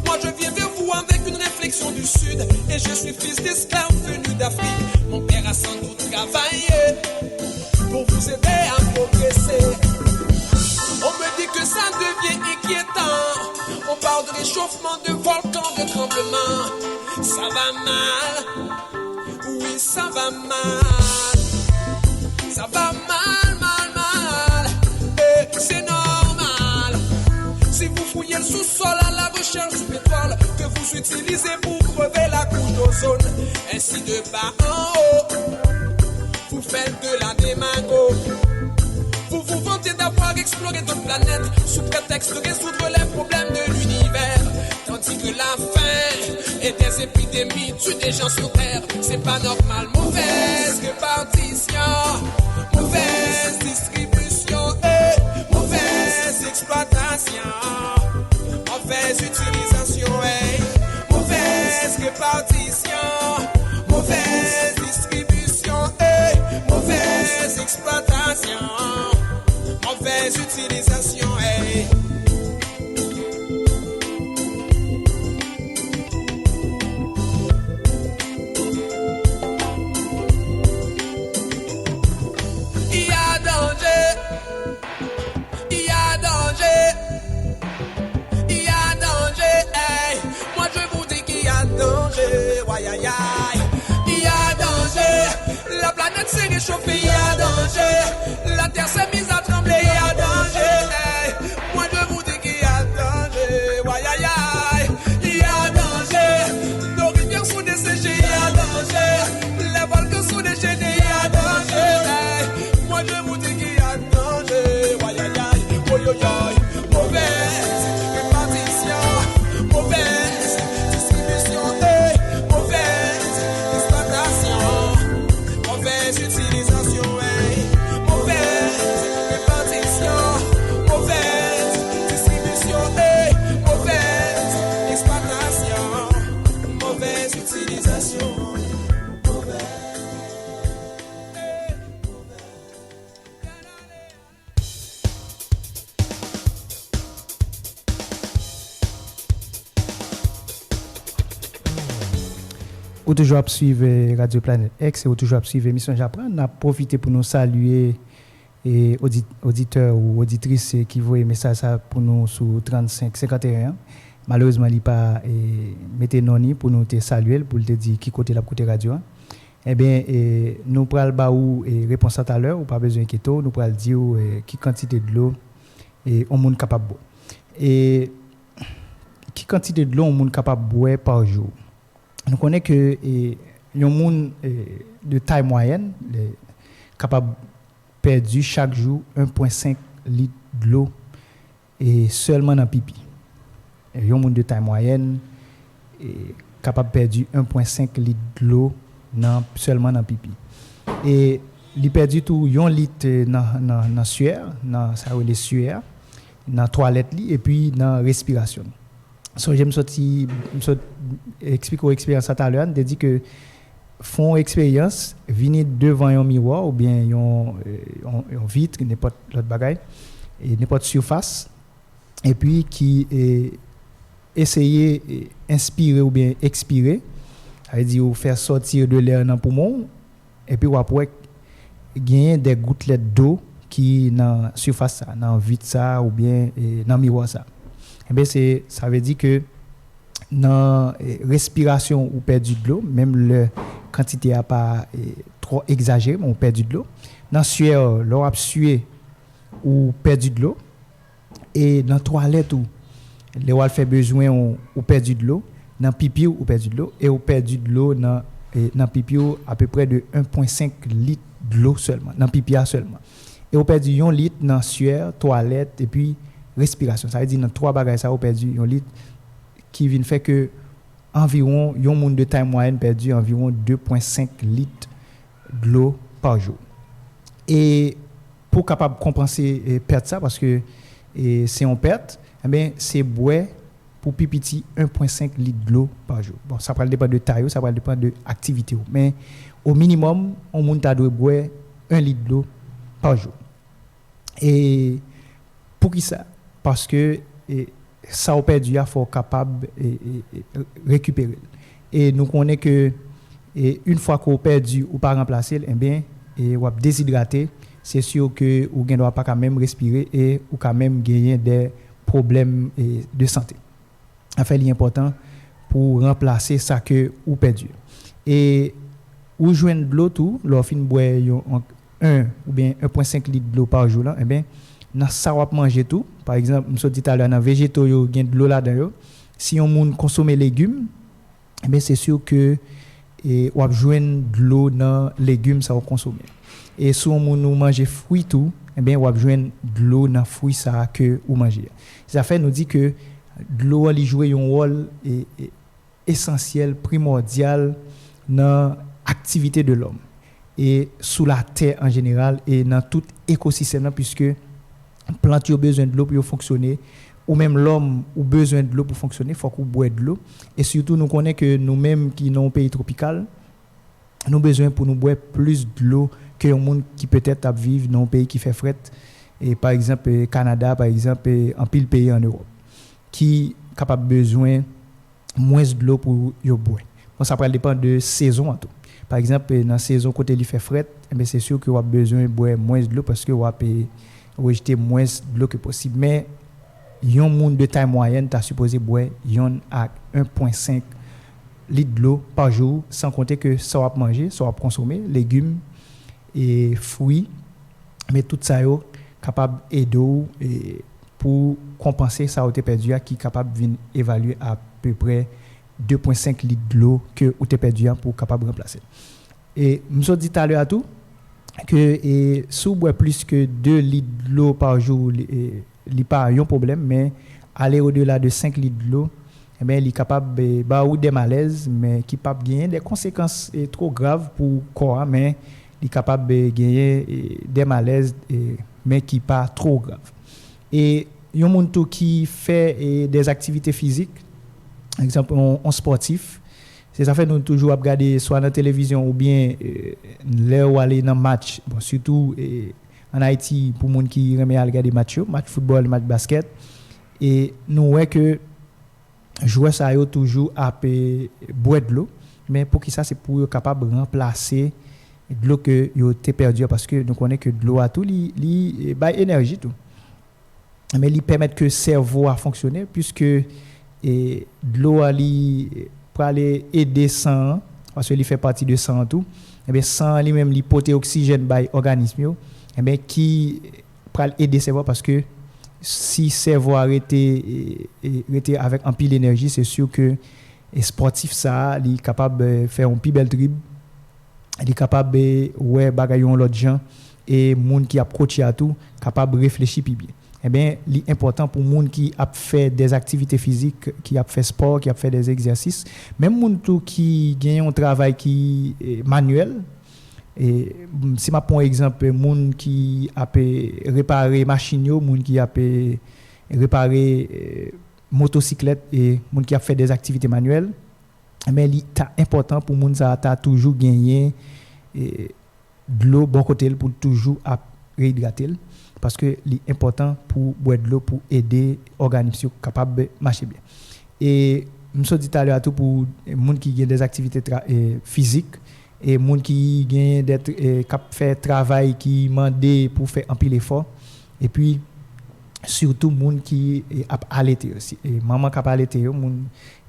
Moi je viens vers vous avec une réflexion du Sud, et je suis fils d'esclaves venus d'Afrique. Mon père a sans doute travaillé pour vous aider à progresser. On me dit que ça devient inquiétant. On parle de réchauffement, de volcans, de tremblements. Ça va mal, oui ça va mal. Ça va mal, mal, mal, et c'est normal. Si vous fouillez le sous-sol à la recherche du pétrole que vous utilisez pour crever la couche d'ozone, ainsi de bas en haut, vous faites de la démago. Vous vous vantez d'avoir exploré d'autres planètes sous prétexte de résoudre les problèmes de l'univers, tandis que la faim et des épidémies tuent des gens sur Terre. C'est pas normal. Mauvaise répartition, mauvaise distribution et mauvaise exploitation, mauvaise utilisation et mauvaise répartition, mauvaise distribution et mauvaise exploitation, mauvaise utilisation et la planète s'est réchauffée, il y a danger. La terre s'est mise à trembler, il y a danger. Hey, moi je vous dis qu'il y a danger. Ouais, aïe, aïe, il y a danger. Nos rivières sont desséchées, il y a danger. Les volcans sont déchaînés, il y a danger. Hey, moi je vous dis qu'il y a danger. Ouais, aïe, aïe, oh, yo, yo. Mauvaise répartition, mauvaise distribution, hey, mauvaise exploitation, mauvaise utilisation, hey. Mauvaise répartition, mauvaise distribution, hey. Mauvaise exploitation, mauvaise utilisation, mauvaise. Ou toujours à suivre Radio Planète X et ou toujours à suivre l'émission J'apprends. On a profité pour nous saluer et auditeurs ou auditrices qui voient message ça pour nous sur 35 51. Malheureusement, il pas mettez noni pour nous te saluer pour te dire qui côté la côté radio. Eh bien, nous pral ba ou réponse tout à l'heure ou pas besoin inquiéter, nous pral dire qui quantité de l'eau et on monde capable boire. Et qui quantité de l'eau on monde capable boire par jour. Nous connaissons que les gens de taille moyenne capable perdre chaque jour 1,5 litre de l'eau et seulement dans pipi. Les gens de taille moyenne capable perdre 1,5 litre de l'eau seulement dans pipi. Et il perdu tout 1 litre dans sueur, dans ça les sueur, dans toilette et puis dans respiration. So, je me suis expliqué aux expériences tout à l'heure, je dis que font expérience, venir devant un miroir ou bien un vitre, n'importe l'autre bagaille, et n'importe surface, et puis qui essayer inspirer ou bien expirer, ça veut dire faire sortir de l'air dans le poumon et puis après gagner des gouttelettes d'eau qui dans surface ça, dans vide ça ou bien dans miroir ça. Et bien ça veut dire que dans respiration ou perdu de l'eau, même la quantité a pas trop exagérée, on perdu de l'eau. Dans sueur, l'on a sué ou perdu de l'eau et dans toilette ou les on fait besoin ou perdu de l'eau, dans pipi ou perdu de l'eau et ou perdu de l'eau dans pipi à peu près de 1.5 litres de l'eau seulement, dans pipi seulement. Et on perdu 1 litre dans sueur, toilette et puis respiration. Ça veut dire dans 3 bagages ça on perdu 1 litre qui vient faire que environ un monde de taille moyenne perdu environ 2.5 litres de l'eau par jour. Et pour capable compenser perte ça parce que c'est en perte, eh bien c'est boire pour pipiti 1.5 litres de l'eau par jour. Bon, ça va dépendre de taille, ça va dépendre de activité, mais au minimum on monte à boire 1 litre de l'eau par jour. Et pour qui ça? Parce que ça au perdu il faut capable récupérer. Et nous connaissons que une fois qu'on perdu ou pas remplacer, eh bien ou déshydraté, c'est sûr que ou ne doit pas quand même respirer et ou quand même gagner des problèmes de santé. Enfin, l'important pour remplacer ça que ou perdu. Et ou joindre de l'eau tout, leur fin boire 1 ou bien 1.5 litres de l'eau par jour là, eh bien dans ça on manger tout. Par exemple, nous dit tout à l'heure dans végétaux yo gain de l'eau là-dedans. Si on moun consommer légumes, eh bien c'est sûr que on va joindre de l'eau dans légumes ça on consommer. Et si on moun manger fruits tout, eh bien on va joindre de l'eau dans fruits ça que ou manger. Ça fait nous dit que de l'eau elle joue un rôle essentiel, primordial dans l'activité de l'homme et sous la terre en général et dans tout écosystème puisque plante a besoin de l'eau pour fonctionner ou même l'homme a besoin de l'eau pour fonctionner, faut qu'on boive de l'eau et surtout nous connaissons que nous-mêmes qui dans un pays tropical nous avons besoin pour nous boire plus de l'eau que un monde qui peut-être vivre dans un pays qui fait fret et par exemple Canada par exemple en pile pays en Europe qui capable besoin moins de l'eau pour yo boire. Bon ça va dépendre de saison en tout. Par exemple dans saison côté il fait fret, mais c'est sûr que on a besoin de boire moins de l'eau parce que on va rejeter moins de l'eau que possible mais un monde de taille moyenne t'a supposé boire à 1.5 litres de l'eau par jour sans compter que ça va manger, ça va consommer légumes et fruits mais tout ça yo capable aider et pour compenser ça a été perdu qui capable venir évaluer à peu près 2.5 litres de l'eau que ou perdu pour capable remplacer. Et nous dit tout à l'heure tout que si on boit plus que 2 litres de l'eau par jour, il n'y a pas un problème, mais aller au-delà de 5 litres de l'eau, eh bien, il est capable de des malaises, mais qui peuvent gagner des conséquences trop graves pour le corps, mais il est capable de gagner des malaises, mais qui ne sont pas trop graves. Et il y a des gens qui fait des activités physiques, par exemple, en sportif. C'est ça fait nous toujours regarder soit dans la télévision ou bien là où aller dans match, bon, surtout en Haïti pour les gens qui aiment regarder match football, match basket et nous voyons que joueurs ça yo toujours à boire de l'eau mais pour qui ça c'est pour être capable de remplacer de l'eau que yo t'ai perdu parce que nous connaissons que de l'eau a tout li ba énergie tout mais il permet que le cerveau a fonctionner puisque de l'eau pour aller aider sang parce qu'il fait partie de sang tout et bien sang lui-même il porte oxygène by organisme et bien qui pour aider cerveau parce que si cerveau arrêté avec un pile d'énergie c'est sûr que sportif ça il est capable de faire un plus bel dribble il est capable ouais bagayon l'autre gens et monde qui a coaché à tout capable de réfléchir plus bien. Eh bien, l'important pour les gens qui a fait des activités physiques, qui a fait sport, qui a fait des exercices, même les gens qui gagnent un travail qui est manuel, et si je prends un exemple, les gens qui a réparé machines, les gens qui a réparé motocyclette et les gens qui a fait des activités manuelles, mais c'est important pour les gens qui ont toujours gagné de l'eau bon côté pour toujours réhydrater parce que c'est important pour boire de l'eau pour aider l'organisme capable de marcher bien. Et je dis tout à l'heure tout pour les gens qui ont des activités physiques et les gens qui fait travail qui demandent pour faire un peu l'effort et puis surtout les gens qui allaiter aussi et maman qui allaiter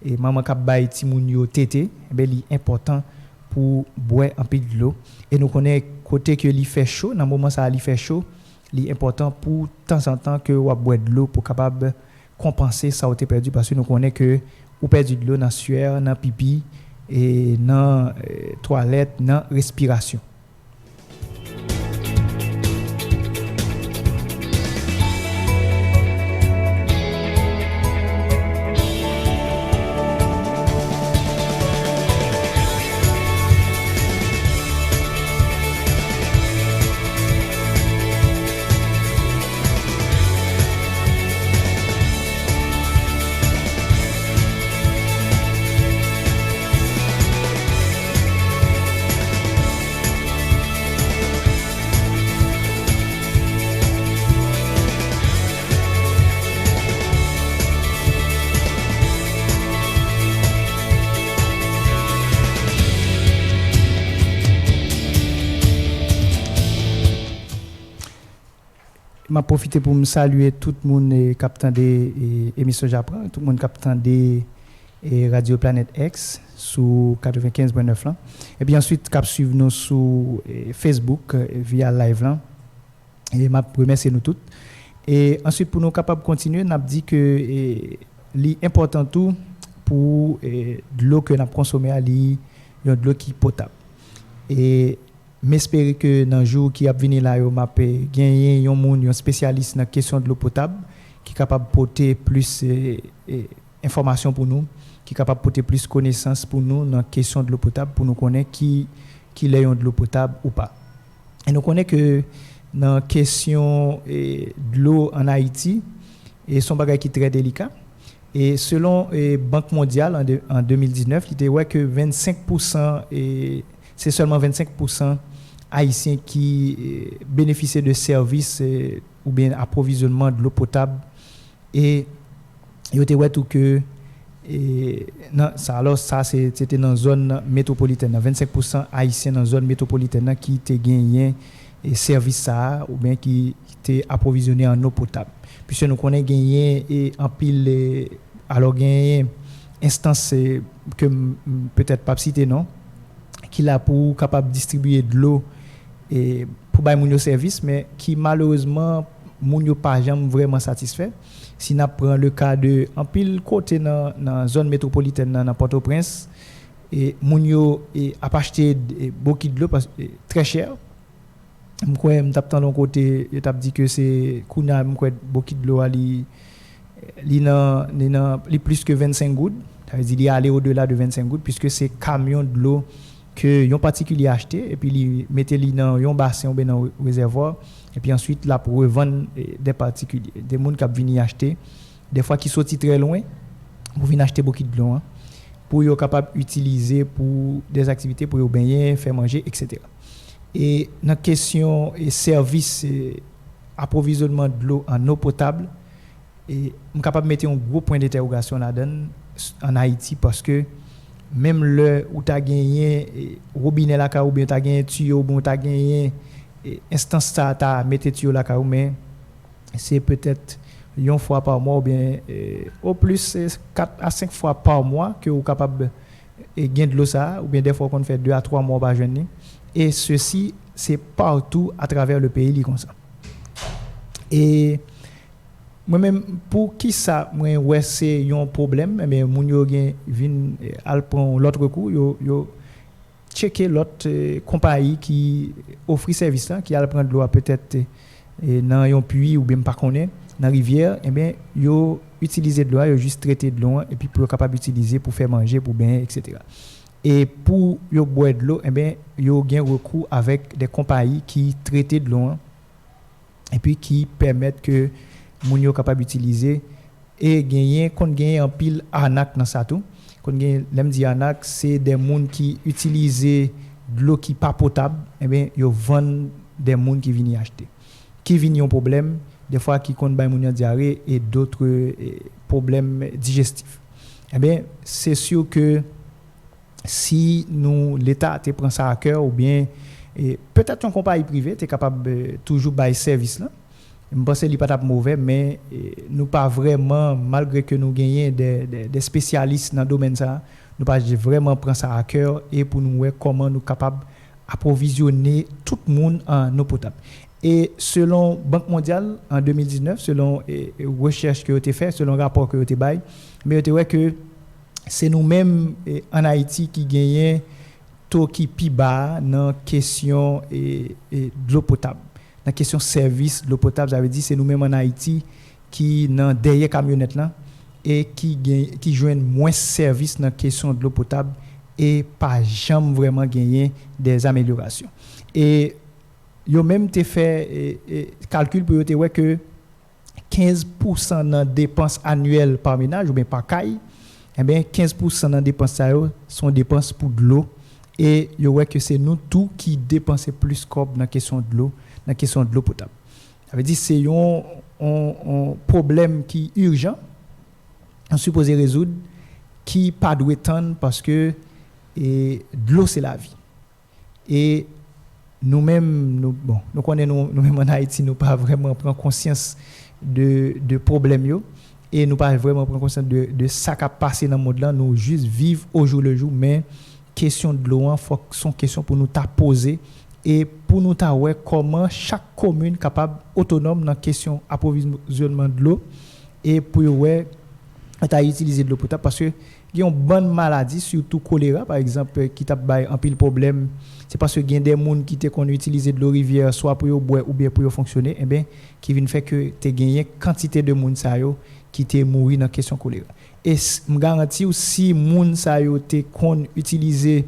et maman qui baille ti moun yo tété c'est important pour boire un peu de l'eau et nous connaît côté que il fait chaud dans moment ça il fait chaud c'est important pour de temps en temps que on boire de l'eau pour capable compenser ça été perdu parce que nous connaît que ou perdu de l'eau dans sueur dans pipi et dans toilette dans respiration. M'a profité pour me saluer tout le monde captant des émissions J'apprends, tout le monde captant des Radio Planète X sur 95.9 là. Et puis ensuite cap suivre nous sur Facebook via live là. Et m'a remercier nous toutes. Et ensuite pour nous capable continuer, n'a dit que l'important tout pour de l'eau que n'a consommer ali de l'eau qui potable. Et m'espérer que dans jour qui a venir là yo m'a gagner un spécialiste dans question de l'eau potable qui capable porter plus information pour nous, qui capable porter plus connaissance pour nous dans question de l'eau potable pour nous connaître qui est de l'eau potable ou pas. Et nous connaît que dans question de l'eau en Haïti et son bagage qui est très délicat et selon Banque mondiale en 2019, il était ouais que 25% et c'est seulement 25% haïtiens qui bénéficient de services ou bien approvisionnement de l'eau potable et il était ouais tout que non ça alors ça c'était dans zone métropolitaine 25% haïtiens dans zone métropolitaine qui te gagné et service ça ou bien qui était approvisionné en eau potable puisque nous connaît gagné et en pile alors gagné instance que peut-être pas citer non qui là pour capable distribuer de l'eau et pour bailler mon service mais qui malheureusement moun yo pas jamais vraiment satisfait si n'a prend le cas de en pile côté dans zone métropolitaine dans Port-au-Prince et moun yo a acheté beaucoup de l'eau parce très cher m'croit m't'attend d'un côté il t'a dit que c'est kuna m'croit beaucoup de l'eau ali li plus que 25 gouttes ça veut dire il aller au-delà de 25 gouttes puisque c'est camion de l'eau que yon particulier acheté et puis li mettez li dans yon bassin ou bien dans réservoir et puis ensuite là pour revendre des particuliers des monde qui venir acheter des fois qui sorti très loin pour venir acheter beaucoup de l'eau pour yo capable utiliser pour des activités pour yo baigner faire manger etc. Et dans question et service approvisionnement de l'eau en eau potable et on capable mettre un gros point d'interrogation là-dedans en Haïti parce que même le où tu as gagné robinet là ou bien tu as gagné tuyau bon tu as gagné instance ça tu as mettre tuyau là mais c'est peut-être une fois par mois ou bien au plus 4 à 5 fois par mois que vous capable gagner de l'eau ça ou bien des fois qu'on fait 2 à 3 mois par journée et ceci c'est partout à travers le pays comme ça. Et moi-même pour qui ça moi ouais c'est un problème mais moun yo gen vinn al prend l'autre coup yo checker l'autre compagnie qui offre service là qui al prendre l'eau peut-être dans un puits ou bien pas connaît dans rivière et bien yo utiliser de l'eau yo juste traiter de l'eau et puis pour capable utiliser pour faire manger pour bien etc. Et pour yo boire de l'eau et bien yo gen recours avec des compagnies qui traitent de l'eau et puis qui permettent que moun yo capable utiliser et gagner en pile arnaque dans ça tout qu'on gagne l'aime dit arnaque c'est des moun qui utilisent de l'eau qui pas potable et bien yo vendent des moun qui viennent acheter qui viennent un problème, des fois qui compte bail moun diarrhée et d'autres problèmes digestifs. Eh bien, c'est sûr que si nous l'État te prend ça à cœur ou bien peut-être une compagnie privée tu es capable toujours bail service là. Je pense que ce n'est pas mauvais, mais nous pas vraiment, malgré que nous gagnons des spécialistes dans le domaine ça, nous pas vraiment prendre ça à cœur et pour nous voir comment nous sommes capables d'approvisionner tout le monde en eau potable. Et selon Banque mondiale en 2019, selon recherche que vous avez fait, selon rapport que vous avez fait, mais vous avez que c'est nous-mêmes en Haïti qui gagnons taux qui plus bas dans la question de l'eau potable. Dans la question service de l'eau potable, ça veut dire c'est nous-mêmes en Haïti qui dans derrière camionnette là et qui joignent moins service dans la question de l'eau potable et pas jamais vraiment gagner des améliorations. Et yo même te fait calcul pour te ouais que 15% dans dépenses annuelles par ménage ou bien par caille, eh bien 15% dans dépenses ça sont dépenses pour de l'eau et yo ouais que c'est nous tout qui dépensons plus comme dans question de l'eau, dans question de l'eau potable. Ça veut dire c'est un problème qui est urgent, on supposé résoudre qui pas doit attendre parce que de l'eau c'est la vie. Et nous-mêmes, nous connaissons nous-mêmes en Haïti, nous pas vraiment prendre conscience de problèmes yo et nous pas vraiment prendre conscience de ça qui a passé dans le monde là, nous juste vivre au jour le jour, mais question de l'eau, faut sont question pour nous ta poser et pour nous ta ouais comment chaque commune capable autonome dans question approvisionnement de l'eau et pour ouais ta utiliser de l'eau potable parce que il y a une bonne maladie surtout choléra par exemple qui t'a bail un pile problème. C'est parce que il y a des gens qui qu'on utiliser de l'eau rivière soit pour boire ou bien pour fonctionner et bien qui vient faire que tu gagné quantité de monde ça yo qui t'est mourir dans question choléra et me garantis si monde ça yo t'est qu'on utiliser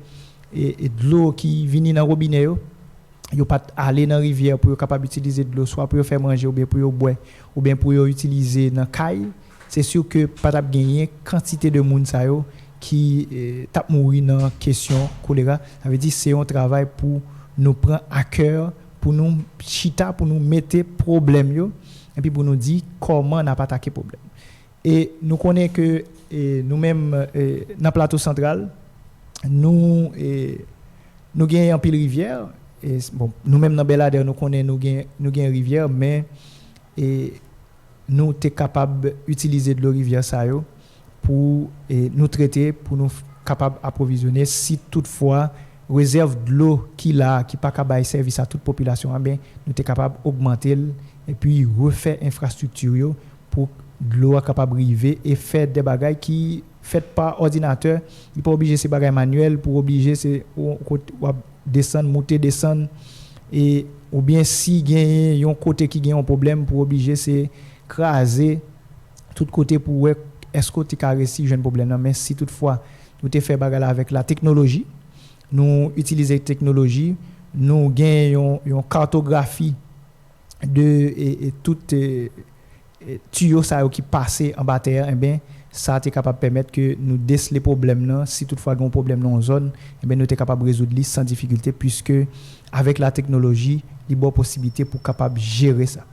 de l'eau qui vient dans robinet yo pas aller dans rivière pour capable utiliser de l'eau soit pour faire manger ou bien pour boire ou bien pour utiliser dans caille, c'est sûr que pas gagner quantité de monde ça yo qui tape mourir dans question choléra. Ça veut dire c'est un travail pour nous prendre à cœur, pour nous chita, pour nous mettre problème yo et puis pour nous dire comment on n'a pas attaquer problème. Et nous connaissons que nous-mêmes dans le plateau central nous gagnons en pile rivière et bon nous-mêmes dans Belader nous connaissons nous gagnons rivière mais nous sommes capables d'utiliser de l'eau rivière ça yo pour nous traiter, pour nous capables d'approvisionner si toutefois réserve de l'eau qui pas capable service à toute population, bien nous sommes capables d'augmenter et puis refaire infrastructure pour de l'eau capable arriver et faire des bagages qui fait par ordinateur, il pas obligé ces bagages manuels pour obliger c'est descendre monter descendre et ou bien si gagne un côté qui gagne un problème pour obliger c'est craser tout côté pour est-ce que tu as réussi un problème non mais si toutefois nous te fait bagarre avec la technologie nous utiliser technologie nous gagnons une cartographie de tout tuyau ça qui passer en bas terre et bien ça est capable de permettre que nous déceler problème là si toutefois il y a un problème dans une zone et bien nous sommes capable de résoudre les sans difficulté puisque avec la technologie il y a bonne possibilité pour capable gérer ça.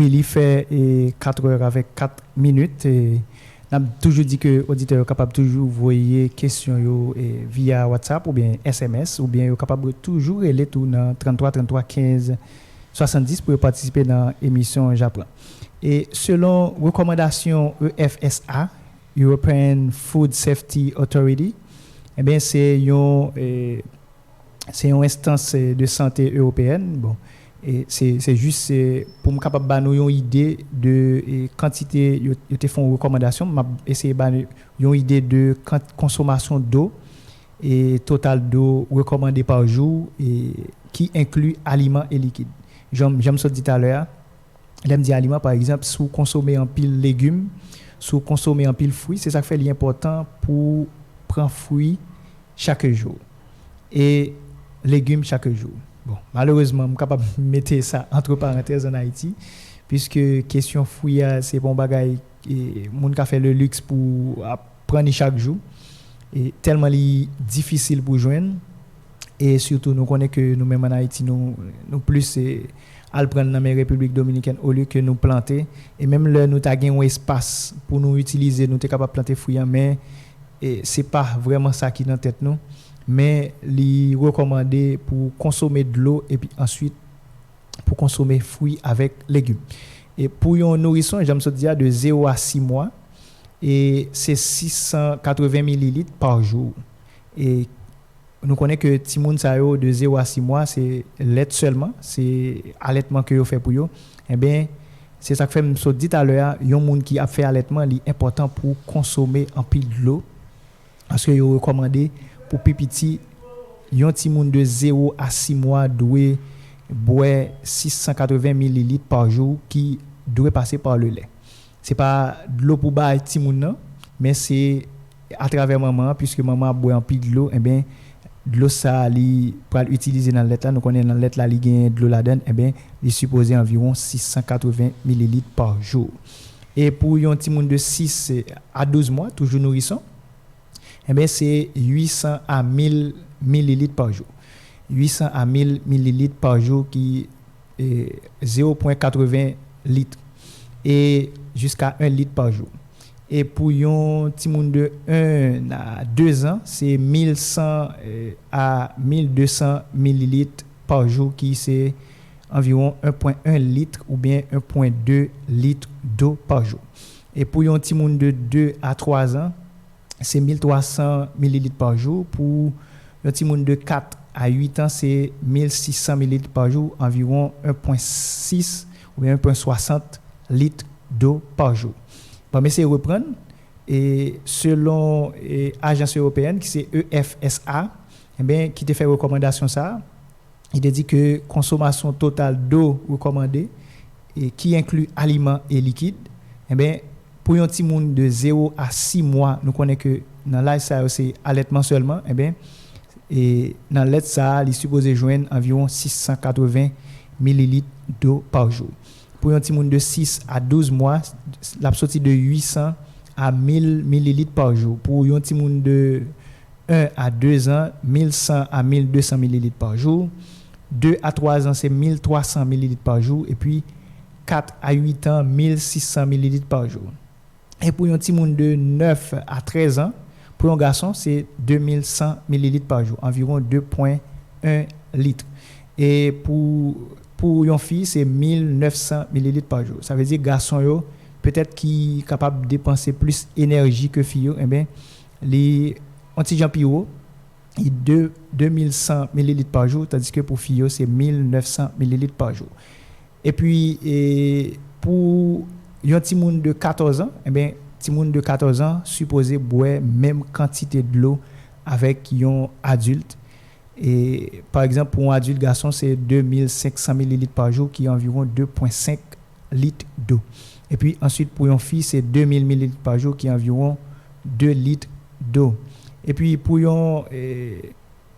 Oui, il fait 4 heures avec 4 minutes. Et on a toujours dit que l'auditeur est capable toujours envoyer questions via WhatsApp ou bien SMS ou bien est capable toujours aller tout dans 33 33 15 70 pour participer dans l'émission J'apprends. Et selon recommandation EFSA, European Food Safety Authority, eh bien c'est une instance de santé européenne. Bon, et c'est juste pour me capable de une idée de quantité ils te font recommandation, m'a essayer une idée de consommation d'eau et total d'eau recommandée par jour et qui inclut aliments et liquides. J'aime ça dit tout à l'heure. L'aime dit aliments par exemple, si vous consommez en pile légumes, si vous consommez en pile fruits, c'est ça qui fait l'important pour prendre fruits chaque jour et légumes chaque jour. Bon, malheureusement, je suis capable de mettre ça entre parenthèses en Haïti, puisque question fruits, c'est bon bagaille et moun ka fait le luxe pour prendre chaque jour et tellement difficile pour joindre et surtout nous connaissons que nous même en Haïti nous plus à le prendre dans la République dominicaine au lieu que nous planter et même là nous ta gain un espace pour nous utiliser nous t'es capable planter fruits mais c'est pas vraiment ça qui dans tête nous mais li recommandé pour consommer de l'eau et puis ensuite pour consommer fruits avec légumes. Et pour un nourrisson, j'aime ça dire de 0 à 6 mois et c'est 680 ml par jour. Et nous connaissons que timoun sa yo de 0 à 6 mois c'est lait seulement, c'est allaitement que yo fait pour yo. Eh bien c'est ça que fait me dit à l'heure, yon moun qui a fait allaitement, li important pour consommer en pile de l'eau parce que yo recommandé pour pipiti, yon ti moun de 0 à 6 mois doit boire 680 ml par jour qui doit passer par le lait. C'est pas de l'eau pour ba ti moun non, mais c'est à travers maman puisque maman boit en pile de l'eau, et bien de l'eau ça li pour utiliser dans le lait là, nous connaissons dans le lait là li gagne de l'eau là-dedans, et bien il supposé environ 680 ml par jour. Et pour yon ti moun de 6 à 12 mois, toujours nourrisson, eh bien, c'est 800 à 1000 millilitres par jour. 800 à 1000 millilitres par jour qui est 0,80 litres et jusqu'à 1 litre par jour. Et pour un petit monde de 1 à 2 ans, c'est 1100 à 1200 millilitres par jour qui c'est environ 1,1 litre ou bien 1,2 litre d'eau par jour. Et pour un petit monde de 2 à 3 ans, c'est 1300 ml par jour. Pour un petit monde de 4 à 8 ans, c'est 1600 ml par jour, environ 1,6 ou bien 1,60 litres d'eau par jour. Bon, mais c'est reprendre. Et selon l'agence européenne, qui c'est EFSA, eh bien, qui te fait recommandation ça, il te dit que consommation totale d'eau recommandée, et qui inclut aliments et liquides, eh bien, pour un petit monde de 0 à 6 mois, nous connaissons que dans l'âge ça c'est allaitement seulement, eh bien, et dans l'ait ça, il est supposé joindre environ 680 ml d'eau par jour. Pour un petit monde de 6 à 12 mois, la sortie de 800 à 1000 ml par jour. Pour un petit monde de 1 à 2 ans, 1100 à 1200 ml par jour. 2 à 3 ans, c'est 1300 ml par jour. Et puis 4 à 8 ans, 1600 ml par jour. Et pour un petit monde de 9 à 13 ans, pour un garçon, c'est 2100 ml par jour, environ 2,1 litres. Et pour une fille, c'est 1900 ml par jour. Ça veut dire garçon yo peut-être qui est capable de dépenser plus d'énergie que fille, eh bien les anti-Jean Piro, il 2100 ml par jour, tandis que pour fille c'est 1900 ml par jour. Et puis pour un petit monde de 14 ans, eh bien petit monde de 14 ans supposé boire même quantité de l'eau avec un adulte. Et par exemple pour un adulte garçon c'est 2500 ml par jour qui est environ 2,5 litres d'eau. Et puis ensuite pour une fille c'est 2000 ml par jour qui est environ 2 litres d'eau. Et puis pour une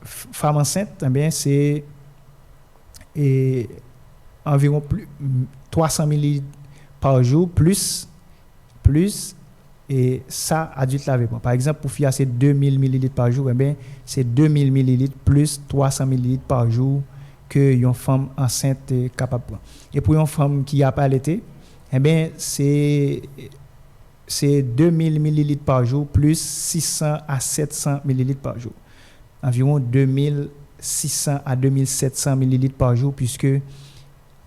femme enceinte, eh bien c'est environ 300 ml par jour plus et ça adulte l'avait pas. Par exemple pour fille c'est 2000 ml par jour, eh bien c'est 2000 ml plus 300 ml par jour que une femme enceinte est capable. Et pour une femme qui a pas allaité, eh bien c'est 2000 ml par jour plus 600 à 700 ml par jour. Environ 2600 à 2700 ml par jour puisque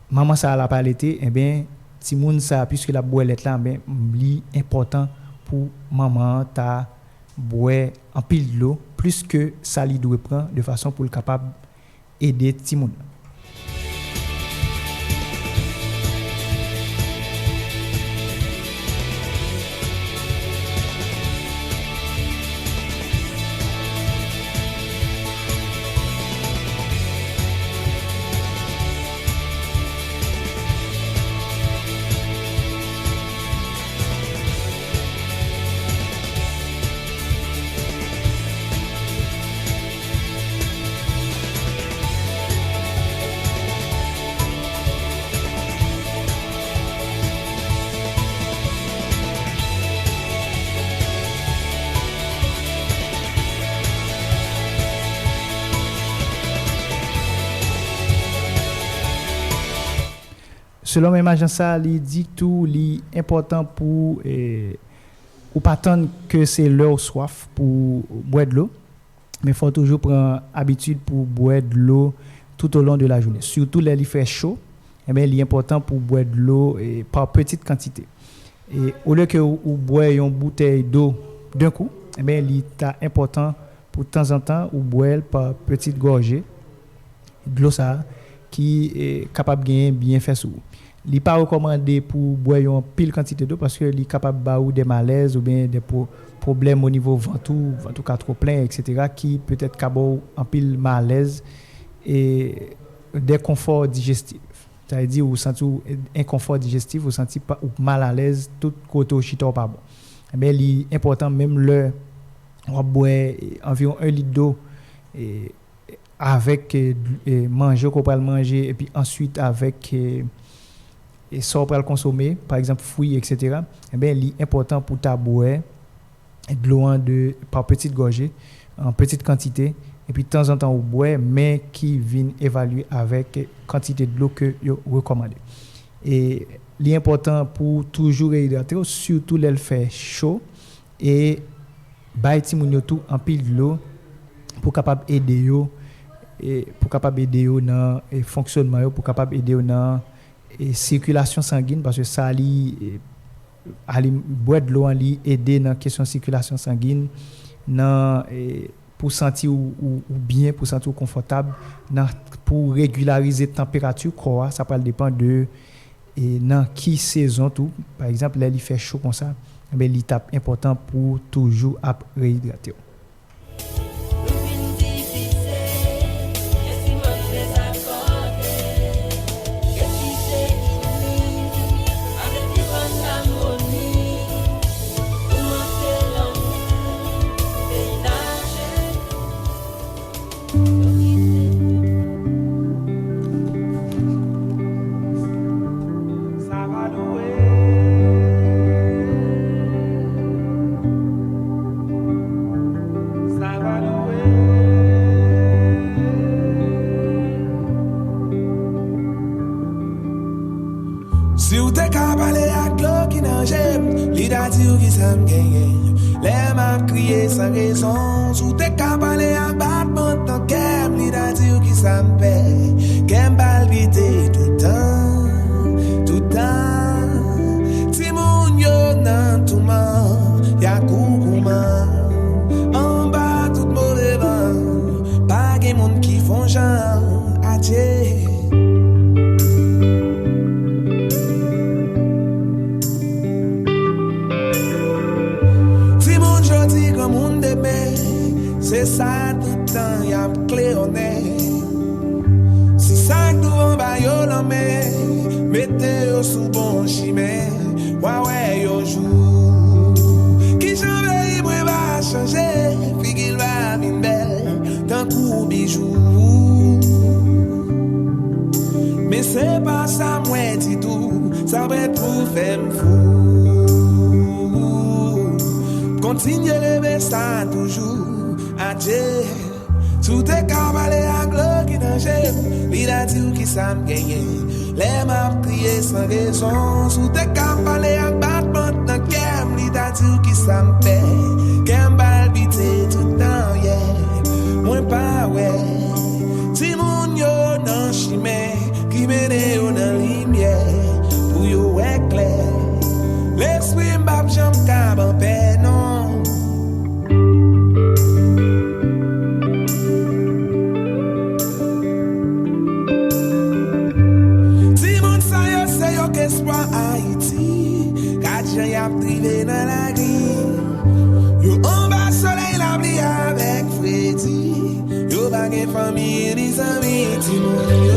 maman ça l'a pas allaité, eh bien ti moun ça puisque la boilette là ben li important pour maman ta boire en pile d'eau plus que ça li doit prendre de façon pour le capable aider ti moun. Selon même agence ça, il dit tout important pour ou pas attendre que c'est leur soif pour boire de l'eau, mais faut toujours prendre habitude pour boire de l'eau tout au long de la journée. Surtout les il fait chaud, eh bien il est important pour boire de l'eau par petite quantité. Et au lieu que ou boire une bouteille d'eau d'un coup, eh bien il est important pour de temps en temps ou boire par petite gorgée de l'eau ça qui est capable de gagner bien fait sous. Il n'est pas recommandé pour boire une pile quantité d'eau parce que il est capable de des malaises ou bien des problèmes au niveau ventoux trop plein, etc. qui peut être capable en pile malaise et des conforts digestifs. C'est-à-dire vous sentez inconfort digestif, vous sentez pas ou mal à l'aise, tout côté chita pas bon. Mais il est important même le on boire environ 1 litre d'eau et avec manger qu'on peut manger et puis ensuite avec et ça on peut le consommer par exemple fruits etc. Eh bien il est important pour ta boire de l'eau par petite gorgée en petite quantité et puis de temps en temps on boit mais qui vient évaluer avec quantité de l'eau que yo recommandé. Et l'important pour toujours hydrater surtout l'elle fait chaud et bay ti moun yo tout en pile de l'eau pour capable aider yo et pour capable aider yo dans fonctionnement yo pour capable aider yo dans circulation sanguine parce que ça li boire de l'eau li aider dans question circulation sanguine dans pour sentir ou bien pour sentir confortable pour régulariser température corps ça peut dépendre de dans qui saison tout par exemple là il fait chaud comme ça mais l'étape important pour toujours réhydrater. Si ou te ka pale ak l'eau qui nan j'aime, li da di ou ki sa m'genye. Les m'a crié sans raison. Si ou te ka pale ak battement tan kem, li da di ou ki sa m'paye. Kem palpite tout temps. Ti moun yo nan touman, ya koukouman. En bas tout mauvais vent, pa gen moun ki fon jan, adje. C'est ça tout le temps, y'a cléoné. Si ça nous en bas, yo l'en mettez yo sous bon chimé. Ouais, yo joue. Qui j'en veille, moi va changer. Puis qu'il va vin belle, d'un coup bijou. Mais c'est pas ça, moi, dit tout. Ça va être pour faire fou. Continue rêver ça toujours. Adje, tout est cabalé à l'eau qui n'a j'aime, li da di ou qui sa m'gagne. Les m'a crié sans raison, tout est qu'à parler à battement dans kem li ta dit qui ça me fait kem palpiter tout temps yeah moi pas ouais ti moun yo nan chimé qui mène yo dans lumière pour yo éclair l'esprit m'bap jam ka ban paix non espoir Haïti, quatre gens y a privé dans la grille. Yo en bas soleil la pluie avec Freddy. Yo bagué famille des amis, ti moun yo.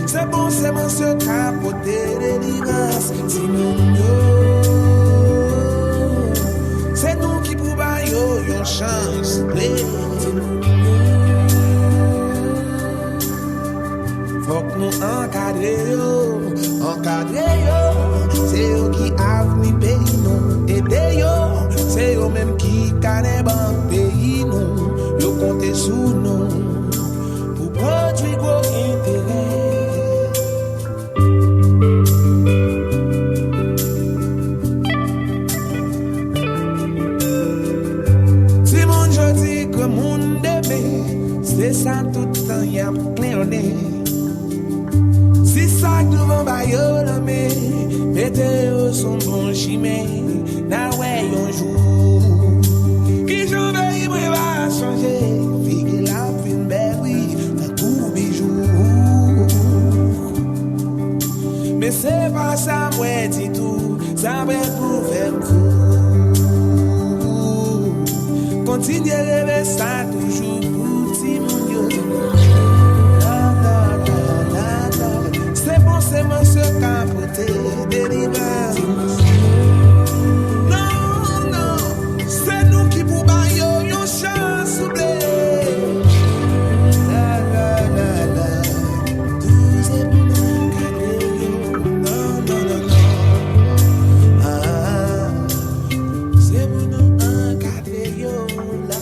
C'est bon ce capoté délivrance, ti moun yo. C'est nous qui pou ba yo yon chance, ti moun yo. Faut que nous encadrer yo, c'est eux qui avenir pays nous, aider yo, c'est eux même qui connaissent bon pays nous, yo compter sur nous, pour produire gros intérêt. Si mon jodi que mon demain, c'est ça tout le temps y a clairné. Ça devant bayo la me mettez son bon chimé na ouais un jour qui j'en vais moi va changer figue la fin belle oui un coup bijou mais c'est pas ça moi dit tout ça va pour faire coup continuer rêver ça toujours pour ti mon yo. C'est mon seul capoté délivrance. Non, non, c'est nous qui pour bailler une chance oubliée. La la la la, tout c'est pour nous cadrer. Non, non, non, non. Ah, c'est pour nous encadrer. La la la.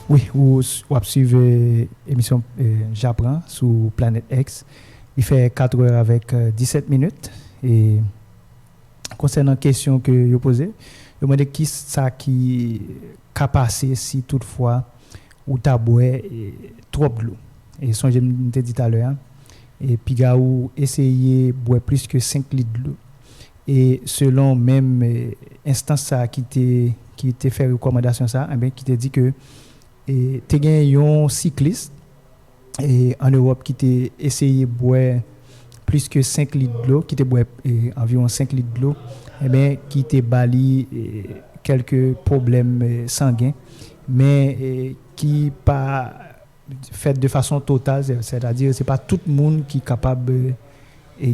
Oui, ou suivre l'émission J'apprends sur Planète X. Il fait 4 heures avec 17 minutes. Et concernant la question que vous posez, je me demande qui ça qui a passé si toutefois ou t'as boire trop de l'eau. Et son je me dit tout à l'heure. Et puis ou essayer de boire plus que 5 litres de l'eau. Et selon même instance ça qui t'a fait recommandation ça, eh bien qui t'a dit que et tu as un cycliste et en Europe qui t'a essayé de boire plus que 5 litres d'eau, qui t'a boire environ 5 litres d'eau, et bien qui t'a bali quelques problèmes sanguins, mais qui pas fait de façon totale, c'est-à-dire c'est pas tout le monde qui est capable de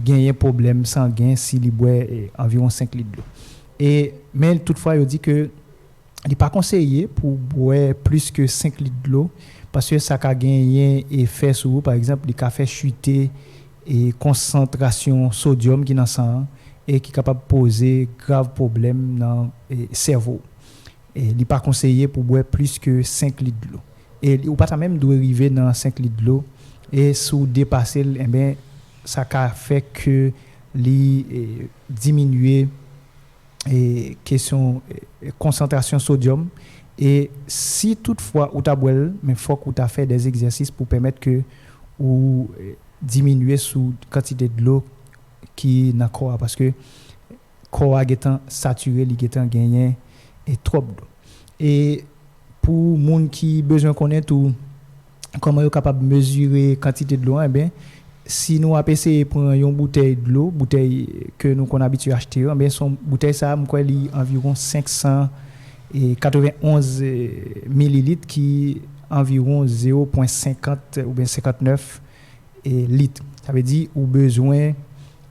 gagner un problème sanguin s'il boit environ 5 litres d'eau. Et mais toutefois il dit que il n'est pas conseillé pour boire plus que 5 litres d'eau parce que ça a gagné effet sur vous. Par exemple, il a fait chuter et concentration sodium qui est dans le sang et qui est capable de poser grave problème dans le cerveau. Et il n'est pas conseillé pour boire plus que 5 litres d'eau. Et ou pas même doit arriver dans 5 litres d'eau et sous dépasser, eh bien, ça a fait que diminuer et question concentration sodium. Et si toutefois ou t'abouel, mais faut que tu fait des exercices pour permettre que ou diminuer sous quantité de l'eau qui dans corps parce que corps étant saturé, il étant gagné et trop d'eau. Et pour monde qui besoin connaître tout comment est capable de mesurer quantité de l'eau, eh bien si nous avons essayé de prendre une bouteille de l'eau, bouteille que nous avons habitué à acheter, eh bien son bouteille ça environ 591 millilitres qui environ 0,50 ou bien 59 litres. Ça veut dire ou besoin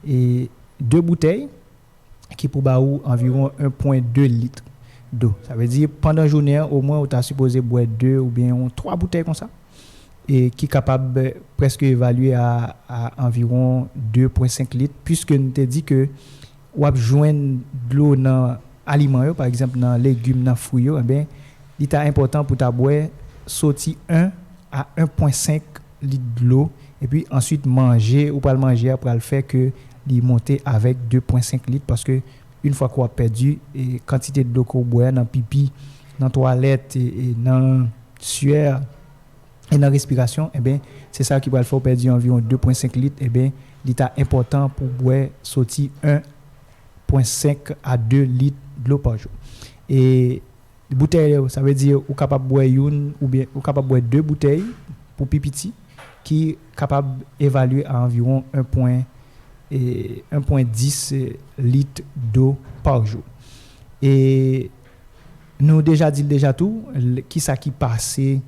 deux bouteilles qui pour environ 1,2 litres. d'eau. Ça veut dire pendant la journée, au moins, on t'a supposé boire 2 ou bien 3 bouteilles comme ça. Et qui est capable presque évaluer à environ 2,5 litres, puisque nous t'ai dit que on a besoin de l'eau dans aliments, par exemple dans légumes, dans fruits, eh bien, il est important pour ta boire sortir 1 à 1,5 litres de l'eau et puis ensuite manger ou pas le manger après le faire que il monter avec 2,5 litres parce que une fois qu'on a perdu et quantité de l'eau qu'on boit dans pipi, dans toilette et dans sueur et dans respiration, eh bien, c'est ça qui va le faire perdre environ 2,5 litres. Eh bien, il est important pour boire sortir 1,5 à 2 litres d'eau par jour. Et bouteille, ça veut dire ou capable boire une ou bien ou capable boire 2 bouteilles pour pipiti qui est capable d'évaluer à environ 1,10 litres d'eau par jour. Et nous déjà dit tout, qui ça qui passé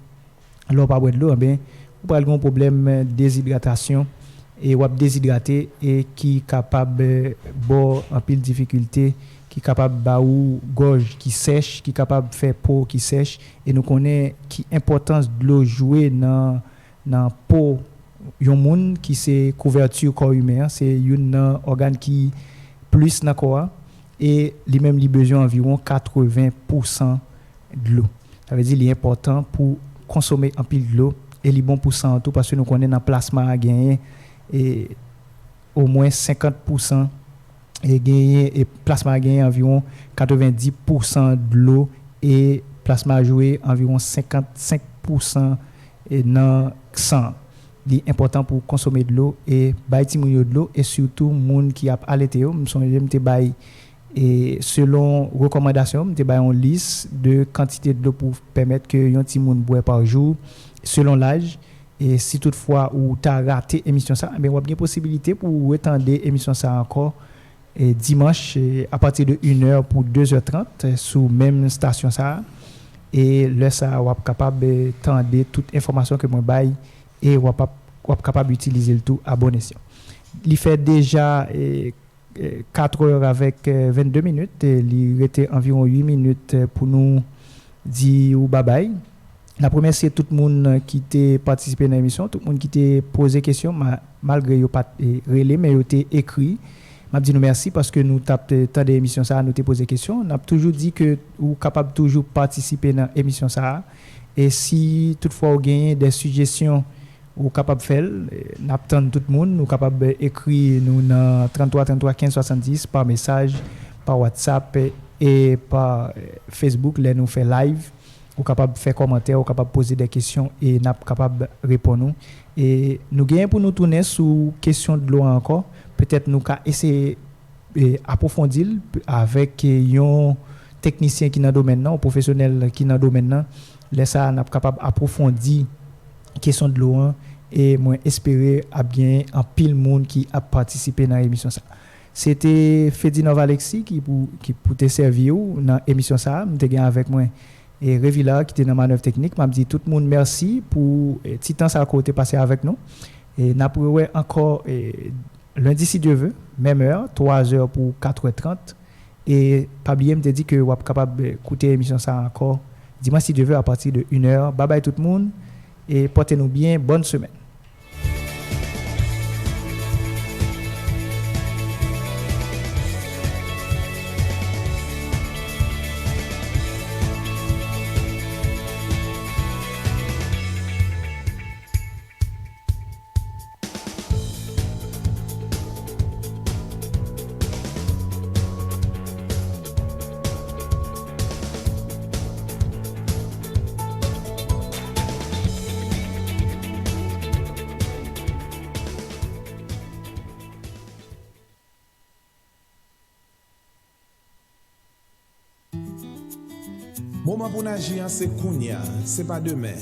l'eau pas boire de l'eau, bien, ou pas un problème déshydratation et ou déshydraté et qui capable boire en pile difficulté, qui capable baou gorge qui sèche, qui capable faire peau qui sèche et nous connaît qui importance de l'eau jouer dans peau yon monde qui c'est couverture corps humain, c'est un organe qui plus dans corps et lui même il besoin environ 80% de l'eau. Ça veut dire il est important pour consommer un pile de l'eau et il est bon pour ça tout parce que nous connaissons dans plasma à gagner et au moins 50% et gagner et plasma à gagner environ 90% de l'eau et plasma à jouer environ 55% et dans sang. Il est important pour consommer de l'eau et bailler de l'eau et surtout monde qui a allaité me songe bailler et selon recommandation me bailler une liste de quantité de l'eau pour permettre que yon ti monde boit par jour selon l'âge et si toutefois ou tu as raté émission ça ben on a bien possibilité pour étendre émission ça encore et dimanche à partir de 1h pour 2h30 sous même station ça et là ça on est capable d'étendre toute information que moi baille et on est capable d'utiliser le tout à bon escient. Il fait déjà 4 heures avec 22 minutes et il était environ 8 minutes pour nous dire bye bye. La première c'est tout le monde qui t'a participé dans l'émission, tout le monde qui t'a posé question malgré yo pas relé mais yo t'a écrit. M'a dit nous merci parce que nous t'a tant d'émission ça nous t'a posé question, on a toujours dit que ou capable toujours participer dans émission ça et si toutefois vous gagnez des suggestions ou capable faire n'attend tout le monde nous capable écrire nous dans 33 33 15 70 par message par WhatsApp et par Facebook là nous fait live ou capable faire commentaire ou capable poser des questions et n'a capable répondre et nous gagnons pour nous tourner sous question de l'eau encore peut-être nous ca essayer approfondir avec un technicien qui dans domaine là un professionnel qui dans domaine là laisse ça n'a capable approfondir question de l'eau et moi espérer à bien en pile monde qui a participé dans l'émission ça. C'était Ferdinand Alexis qui pour te servir dans l'émission ça, m'était gain avec moi et Revilla qui était dans manœuvre technique, m'a dit tout le monde merci pour petit temps ça côté passé avec nous et n'a pour encore lundi si Dieu veut, même heure, 3h pour 4h30 et pas oublier me dit que vous êtes capable écouter l'émission ça encore dimanche si Dieu veut à partir de 1h. Bye bye tout le monde et portez-nous bien, bonne semaine. Moment pour nager, c'est Kounia, c'est pas demain.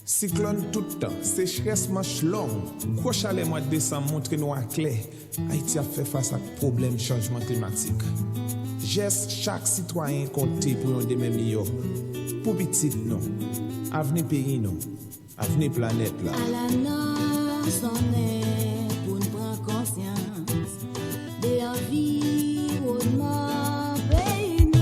Cyclone tout le temps, sécheresse manche longue. Gros chalet mois de décembre montre nous à clair. Haïti a fait face à problème changement climatique. Geste chaque citoyen compté pour un demain meilleur. Pour petit non, avenir pays non, avenir planète là. À la noce on est pour nous prendre conscience de l'environnement pays nous.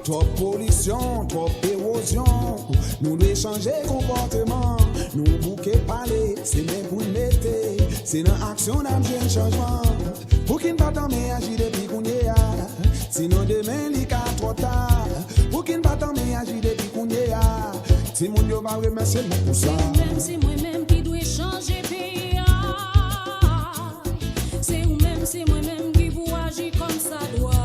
Trop pollution, trop érosion. Nous devons changer comportement. Nous bouquet parler, c'est même pour le mettre. C'est dans l'action d'un jeune changement. Pour qu'il ne pas tomber agir depuis qu'on y a. Sinon demain, il y a trop tard. Pour qu'il ne pas tomber agir depuis qu'on y a. Si mon Dieu va remercier pour ça. C'est moi-même qui dois changer pays. C'est moi-même qui vous agir comme ça doit.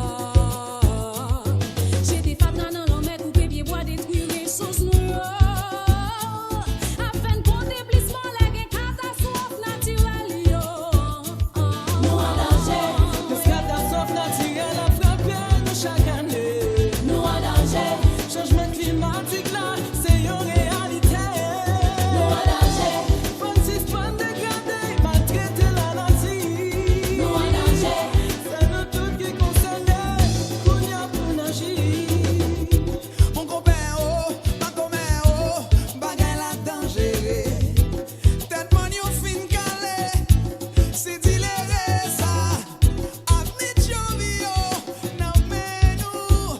J'ai des femmes dans l'homme, couper pied bois, détruire les sources noires. Afin de déplissement, les catastrophes naturelles. Nous en danger. Les catastrophes naturelles a frappé nous chaque année. Nous en danger. Changement climatique là, c'est une réalité. Nous en danger. Francis pas dégrader, maltraiter la nature. Nous en danger. C'est nous tout qui concerné, qu'on y a pour agir. Mon copain oh, ma commère oh, bagay la danger. Tête man yo fin calé, c'est diléré ça. Avenir jovio, nan men nou.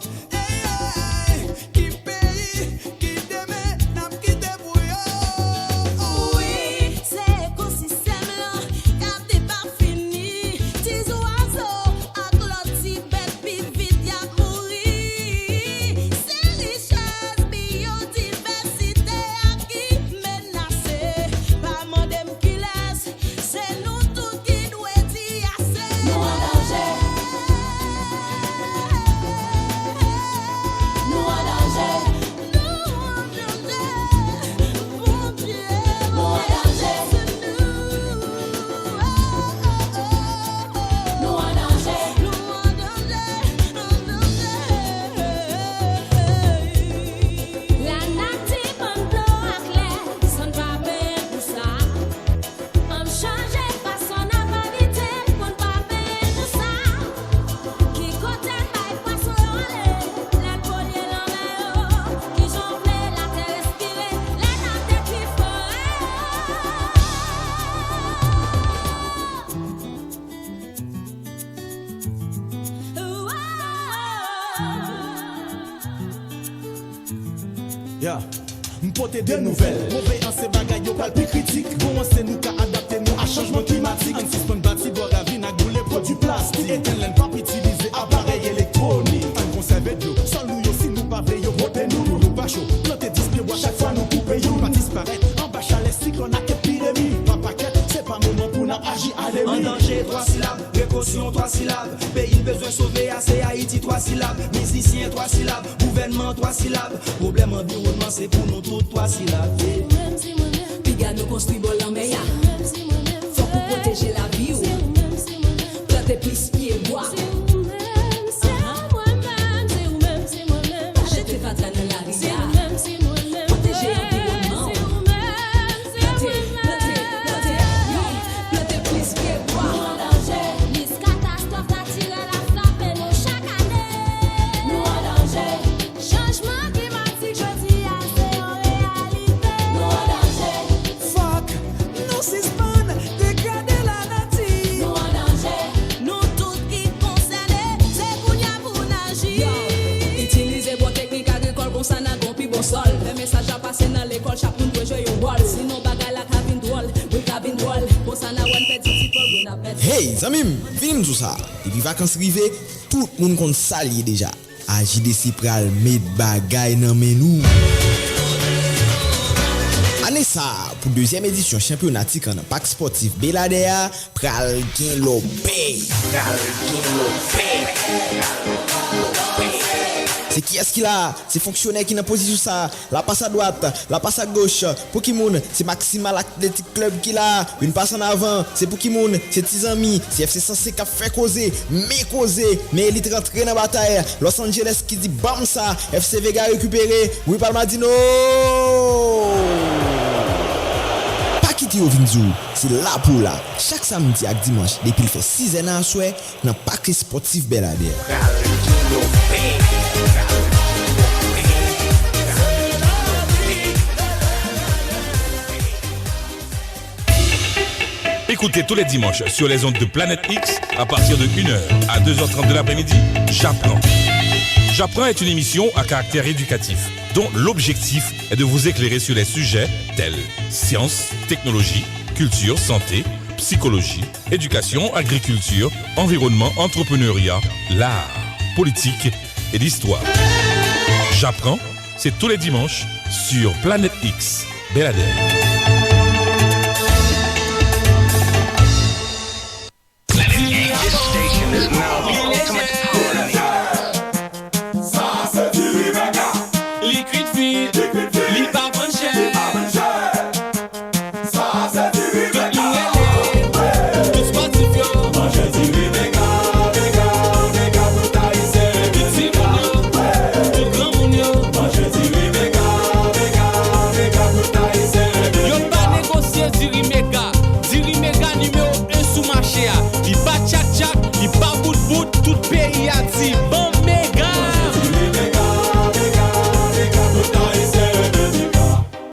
Qui pays, qui demain, n'a quitté pour yo. Oui, c'est écosystème là, gardez pas fini. Tis oiseaux, ak l'autre si bête, puis vite y a mourir. C'est richesse, biodiversité à qui menacé. Pas modem qui laisse, c'est nous tous qui doit dire assez. Nous en danger. Nous en danger. Mon Dieu, nous en danger. Nous en danger. La nature en bleu à clair, ça ne va pas pour ça. On change façon à pas vite, on ne va pas pour ça. Qui côté bail poisson l'air, la polier l'envers, qui jongle la terre respirer, la natte qui Yeah. M'porter des nouvelles, mauvais en ces bagailles, yo pas le plus critique. Bon, c'est nous qu'à adapter nous à changement climatique. En suspend bâti, doit raviner à gouler produits plastiques. Éteindre pas utiliser appareil électronique. En conserver de l'eau, sans nous aussi nous pas veiller, protéger nous, nous pas chaud. Planter 10 pieds bois chaque fois nous couper, you pas disparaître. En bas chalet, cyclone à épidémie. Pas paquet, c'est pas moment pour nous agir à En l'émile. danger, 3 syllabes, précaution, 3 syllabes. Pays besoin sauver, c'est Haïti, 3 syllabes. Musicien, 3 syllabes. Gouvernement, 3 syllabes. Problème environnement, c'est pour nous tous 3 syllabes. c'est moi-même, Piga nous construit bon en meilleur. c'est moi-même, Faut pour protéger la vie ou c'est moi-même. planter plus pieds bois. C'est vous-même, c'est moi-même, c'est vous-même, c'est moi-même. Jeter fatra dans la C'est rivière. vous-même, c'est moi-même. Protéger l'environnement. C'est vous-même, c'est Planter, vous-même. planter plus pieds Nous bois. en danger. Les catastrophes naturelles a frappé nous chaque année. Nous en danger. Changement climatique, je dis c'est en réalité. Nous en danger. Fuck, nous suspend, dégrader la nature. Nous en danger. Nous tous qui concernés, c'est pour y a pour agir. Utiliser bonne technique agricole pour ça n'a gon pi bon sol. Le message a passé dans l'école, chaque monde doit jouer un rôle. Sinon bagay la cabine drôle, oui cabine drôle. Pour ça n'a one petit people, oui n'a pète. Hey, zamim, film tout ça. Depuis vacances arrivées, tout le monde compte salier déjà. A JDC pral met bagay nan menou. Année ça, pour deuxième édition championnat tikan dans parc sportif Beladea, pral gen lopé. C'est qui est-ce qu'il a? C'est fonctionnaire qui n'a position ça. La passe à droite, la passe à gauche. Pokémon, c'est Maximal Athletic Club qui l'a. Une passe en avant, c'est Pokémon, c'est tes amis. C'est FC Sensé qui a fait causer, mais Elite rentre dans la bataille. Los Angeles qui dit bam ça. FC Vega récupéré. Oui, Palmadino. Pas quitter au Vinzou, c'est là pour là. Chaque samedi et dimanche, depuis il fait 6 ans à souhait, dans le parc sportif Beladea. Écoutez tous les dimanches sur les ondes de Planète X à partir de 1h à 2h30 de l'après-midi, Japon. J'apprends est une émission à caractère éducatif, dont l'objectif est de vous éclairer sur les sujets tels sciences, technologie, culture, santé, psychologie, éducation, agriculture, environnement, entrepreneuriat, l'art, politique et l'histoire. J'apprends, c'est tous les dimanches sur Planète X. Belader.